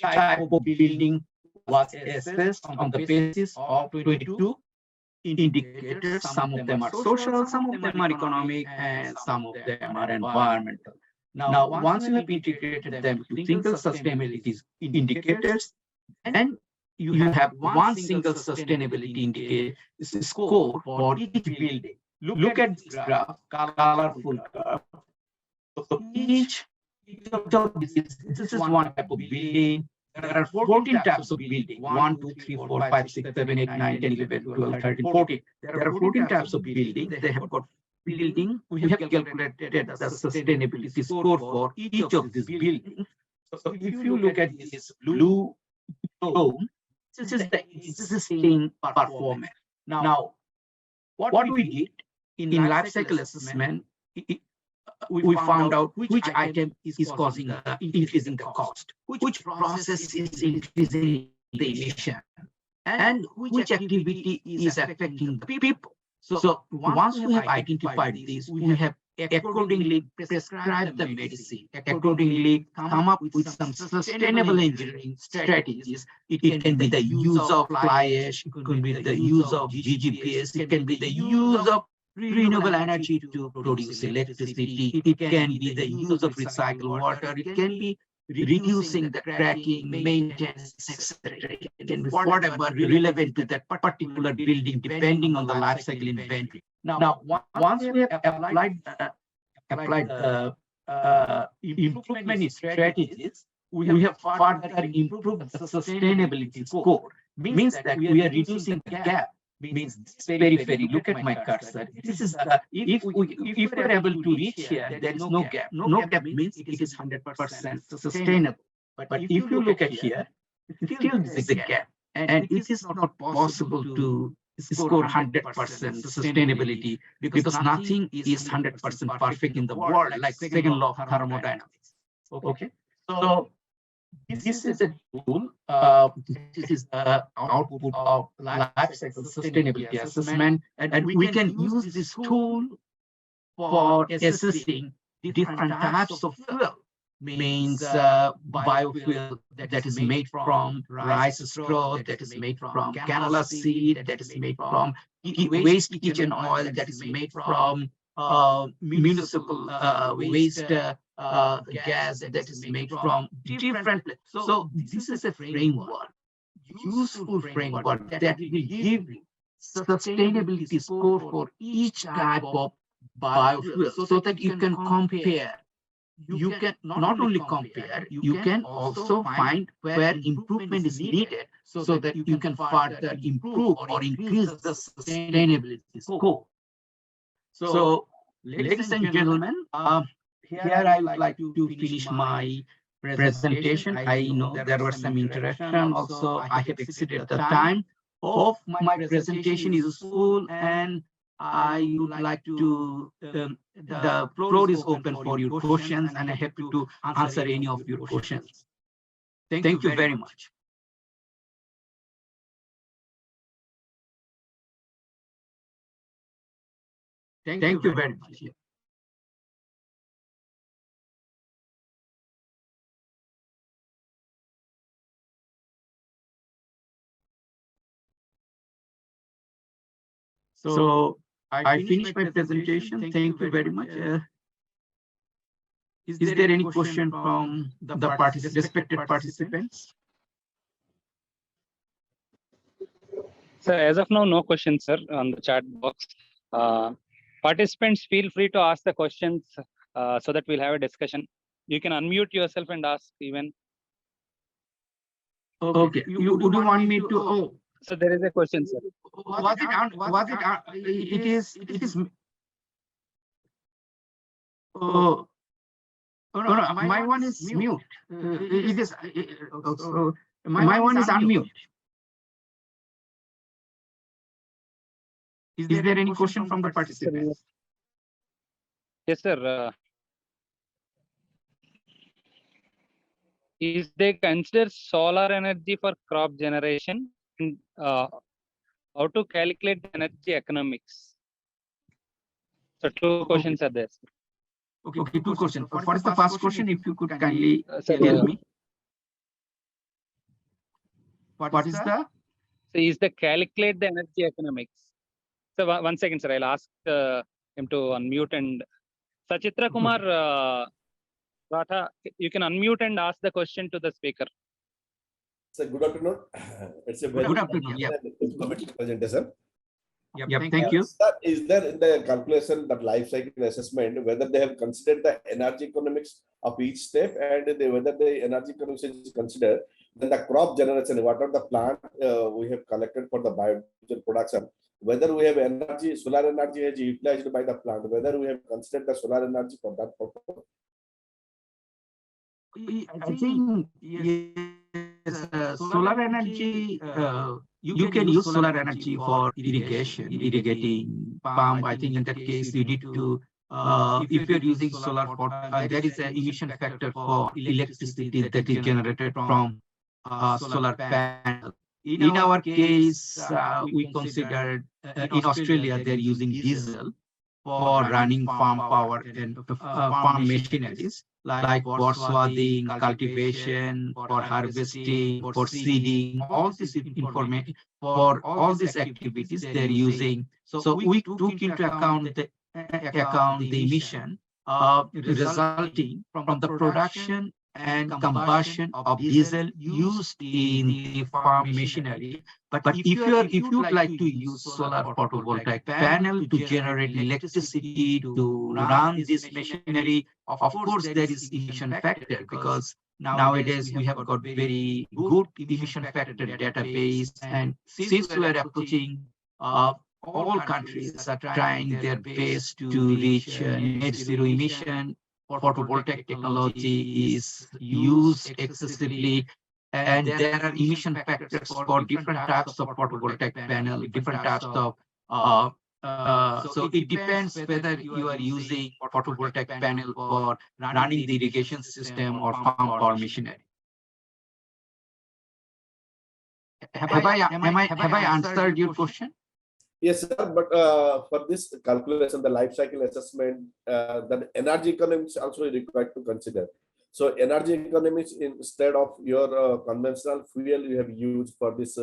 type of building was assessed on the basis of 22 indicators. Some of them are social, some of them are economic, and some of them are environmental. Now, once you have integrated them to single sustainability indicators, and you have one single sustainability indicator score for each building. Look at this graph, colorful curve. So each of these, this is one type of building. There are 14 types of building: 1, 2, 3, 4, 5, 6, 7, 8, 9, 10, 11, 12, 13, 14. There are 14 types of building. They have got building. We have calculated the sustainability score for each of these buildings. So if you look at this blue tone, this is the existing performance. Now, what we did in life cycle assessment, we found out which item is causing the increasing the cost, which process is increasing the emission, and which activity is affecting the people. So once we have identified this, we have accordingly prescribed the medicine, accordingly come up with some sustainable engineering strategies. It can be the use of fly ash, it can be the use of GGPS, it can be the use of renewable energy to produce electricity, it can be the use of recycled water, it can be reducing the cracking, maintenance, etc. It can be whatever relevant to that particular building, depending on the life cycle inventory. Now, once we have applied the improvement strategies, we have further improved the sustainability score. Means that we are reducing the gap. Means periphery. Look at my cursor. This is the, if we're able to reach here, there is no gap. No gap means it is 100% sustainable. But if you look at here, still there is a gap, and it is not possible to score 100% sustainability because nothing is 100% perfect in the world, like second law of thermodynamics. Okay, so this is a tool. This is the output of life cycle sustainability assessment, and we can use this tool for assessing different types of fuel. Means biofuel that is made from rice straw, that is made from canola seed, that is made from waste kitchen oil, that is made from municipal waste gas, that is made from different. So this is a framework, useful framework that will give you sustainability score for each type of biofuel, so that you can compare. You can not only compare, you can also find where improvement is needed, so that you can further improve or increase the sustainability score. So, ladies and gentlemen, here I would like to finish my presentation. I know there were some interaction. Also, I have exceeded the time. Hope my presentation is useful, and I would like to, the floor is open for your questions, and I'm happy to answer any of your questions. Thank you very much. Thank you very much. So I finished my presentation. Thank you very much. Is there any question from the respected participants? So as of now, no questions, sir, on the chat box. Participants, feel free to ask the questions so that we'll have a discussion. You can unmute yourself and ask even. Okay, would you want me to? Oh, So there is a question, sir. It is. Oh, no, my one is mute. It is. My one is unmute. Is there any question from the participants? Yes, sir. Is they consider solar energy for crop generation? And, how to calculate the energy economics? So two questions are there. Okay, two questions. What is the first question? If you could kindly Sir, tell me. What is the? So is the calculate the energy economics? So one second, sir. I'll ask him to unmute and Sachitra Kumar Ratha, you can unmute and ask the question to the speaker. So good afternoon. It's a very Good afternoon. Yeah. informative presentation. Yeah. Thank you. Sir, is there in the calculation that life cycle assessment whether they have considered the energy economics of each step and whether the energy economics is considered, then the crop generation, what are the plant we have collected for the biodiesel production, whether we have energy, solar energy is utilized by the plant, whether we have considered the solar energy for that purpose. I think yes, solar energy. You can use solar energy for irrigating pump. I think in that case you need to. If you're using solar, there is an emission factor for electricity that is generated from solar panel. In our case, we considered in Australia they're using diesel for running farm power and farm machineries like for swathing, cultivation, for harvesting, for seeding, all this information for all these activities they're using. So we took into account the emission resulting from the production and combustion of diesel used in the farm machinery. But if you'd like to use solar photovoltaic panel to generate electricity to run this machinery, of course there is emission factor, because nowadays we have got very good emission factor database, and since we are approaching all countries are trying their best to reach net zero emission, photovoltaic technology is used excessively, and there are emission factors for different types of photovoltaic panel, different types of so it depends whether you are using photovoltaic panel for running the irrigation system or farm power machinery. Have I answered your question? Yes, sir. But for this calculation, the life cycle assessment, that energy economics also required to consider. So energy economics, instead of your conventional fuel you have used for this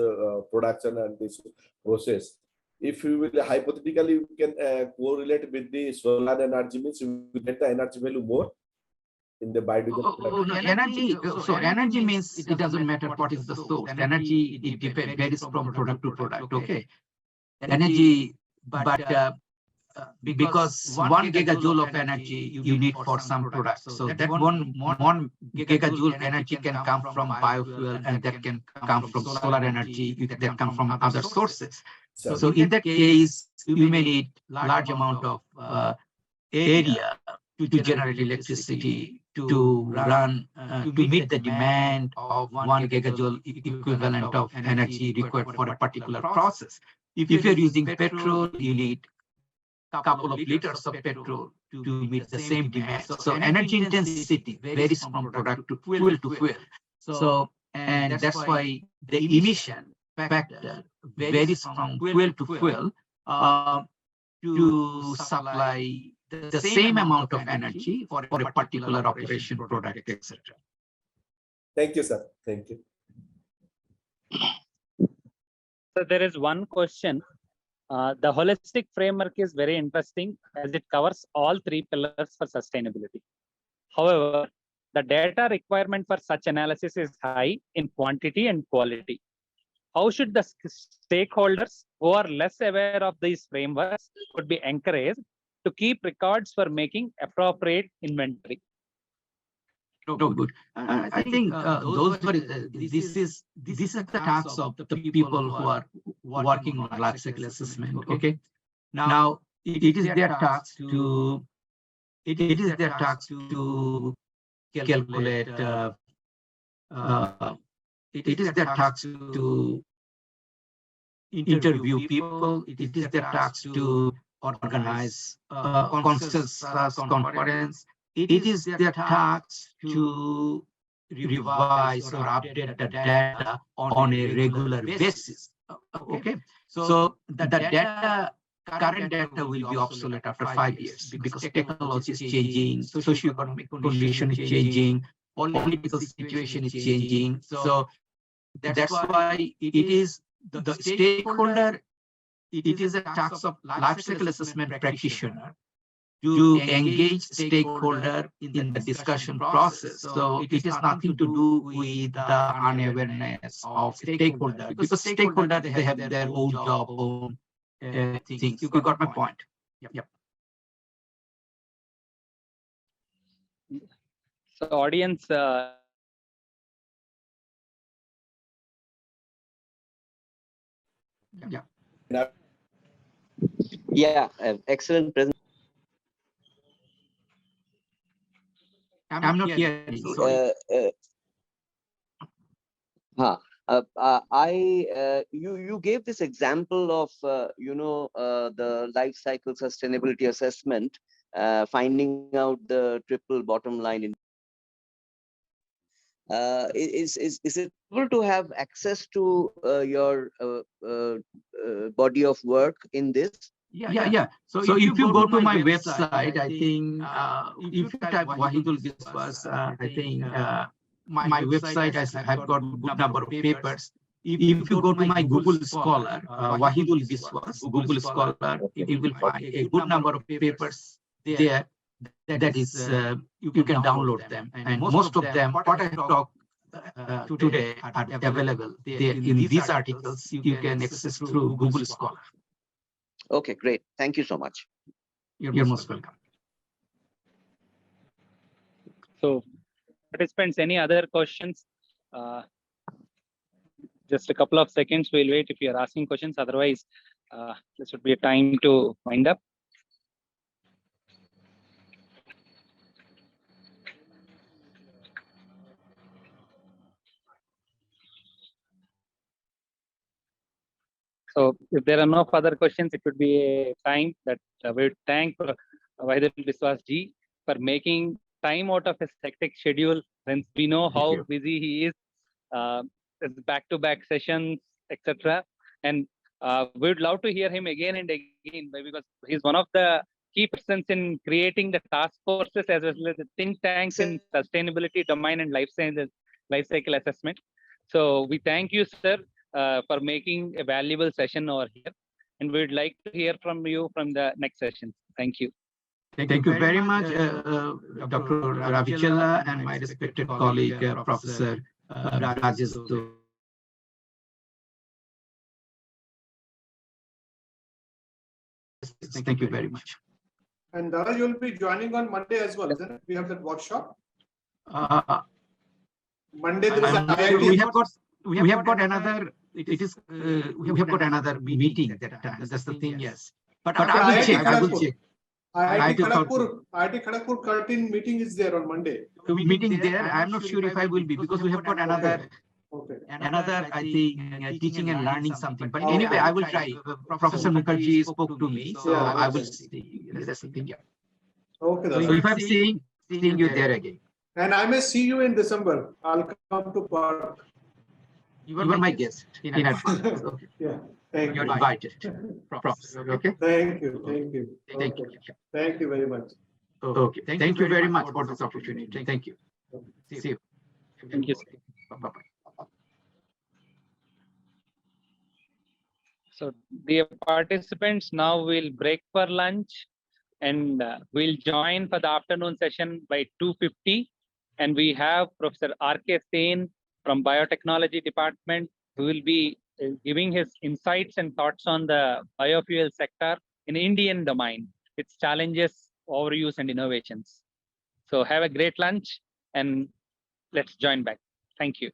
production and this process, if you will hypothetically you can correlate with the solar energy, means you will get the energy value more in the biodiesel. No, energy. So energy means it doesn't matter what is the source. Energy, it varies from product to product. Okay. Energy, but because 1 gigajoule of energy you need for some products. So that one gigajoule of energy can come from biofuel, and that can come from solar energy, that come from other sources. So in that case, you may need large amount of area to generate electricity to run to meet the demand of 1 gigajoule equivalent of energy required for a particular process. If you're using petrol, you need a couple of liters of petrol to meet the same demand. So energy intensity varies from product to fuel to fuel. So, and that's why the emission factor varies from fuel to fuel. to supply the same amount of energy for a particular operation, product, etc. Thank you, sir. Thank you. So there is one question. The holistic framework is very interesting as it covers all three pillars for sustainability. However, the data requirement for such analysis is high in quantity and quality. How should the stakeholders who are less aware of these frameworks could be encouraged to keep records for making appropriate inventory? Good. I think those were this is the tasks of the people who are working on life cycle assessment. Okay. Now it is their task to calculate. It is their task to interview people. It is their task to organize consensus conference. It is their task to revise or update the data on a regular basis. Okay, so the data, current data will be obsolete after 5 years because technology is changing, socioeconomic condition is changing, political situation is changing. So that's why it is the stakeholder. It is a task of life cycle assessment practitioner to engage stakeholder in the discussion process. So it is nothing to do with the unawareness of stakeholder, because stakeholder, they have their own job, own things. You got my point. Yep. So audience, excellent presentation. I'm not hearing. Sorry. You gave this example of the life cycle sustainability assessment, finding out the triple bottom line. Is it possible to have access to your body of work in this? Yeah. So if you go to my website, I think if you type Wahidul Biswas, I think my website I've got good number of papers. If you go to my Google Scholar, Wahidul Biswas, Google Scholar, you will find a good number of papers there. That is, you can download them, and most of them, what I have talked today, are available there in these articles. You can access through Google Scholar. Okay, great. Thank you so much. You're most welcome. so participants, any other questions? Just a couple of seconds, we'll wait if you are asking questions. Otherwise, this would be a time to wind up. So if there are no further questions, it would be a time that we would thank Wahidul Biswas ji for making time out of his hectic schedule, since we know how busy he is, back-to-back sessions, etc. And we would love to hear him again and again, because he's one of the key persons in creating the task forces as well as the think tanks in sustainability domain and life sciences, life cycle assessment. So we thank you, sir, for making a valuable session over here, and we would like to hear from you from the next session. Thank you. Thank you very much, Dr. Ravichandra, and my respected colleague, Professor Rajesh. Thank you very much. And Dara, you'll be joining on Monday as well, isn't it? We have that workshop. Monday there is a IIT. We have got another. We have got another meeting at that time. That's the thing. Yes, but I will check. I will check. IIT Kharagpur curtain meeting is there on Monday. Meeting there. I'm not sure if I will be, because we have got another. Another, I think, teaching and learning something. But anyway, I will try. Professor Mukherjee spoke to me, so I will see. That's the thing. Yeah. Okay. So if I'm seeing you there again. And I may see you in December. I'll come to Park. You are my guest in advance. Okay. Yeah, thank You're you. invited. Props. Okay. Thank you, thank you. Thank Okay. you. Thank you very much. Okay. Thank you very much for this opportunity. Thank you. See you. Thank you, sir. Bye-bye. So dear participants, now we'll break for lunch and we'll join for the afternoon session by 2:50. And we have Professor R.K. Sen from Biotechnology Department, who will be giving his insights and thoughts on the biofuel sector in Indian domain, its challenges, overuse, and innovations. So have a great lunch and let's join back. Thank you.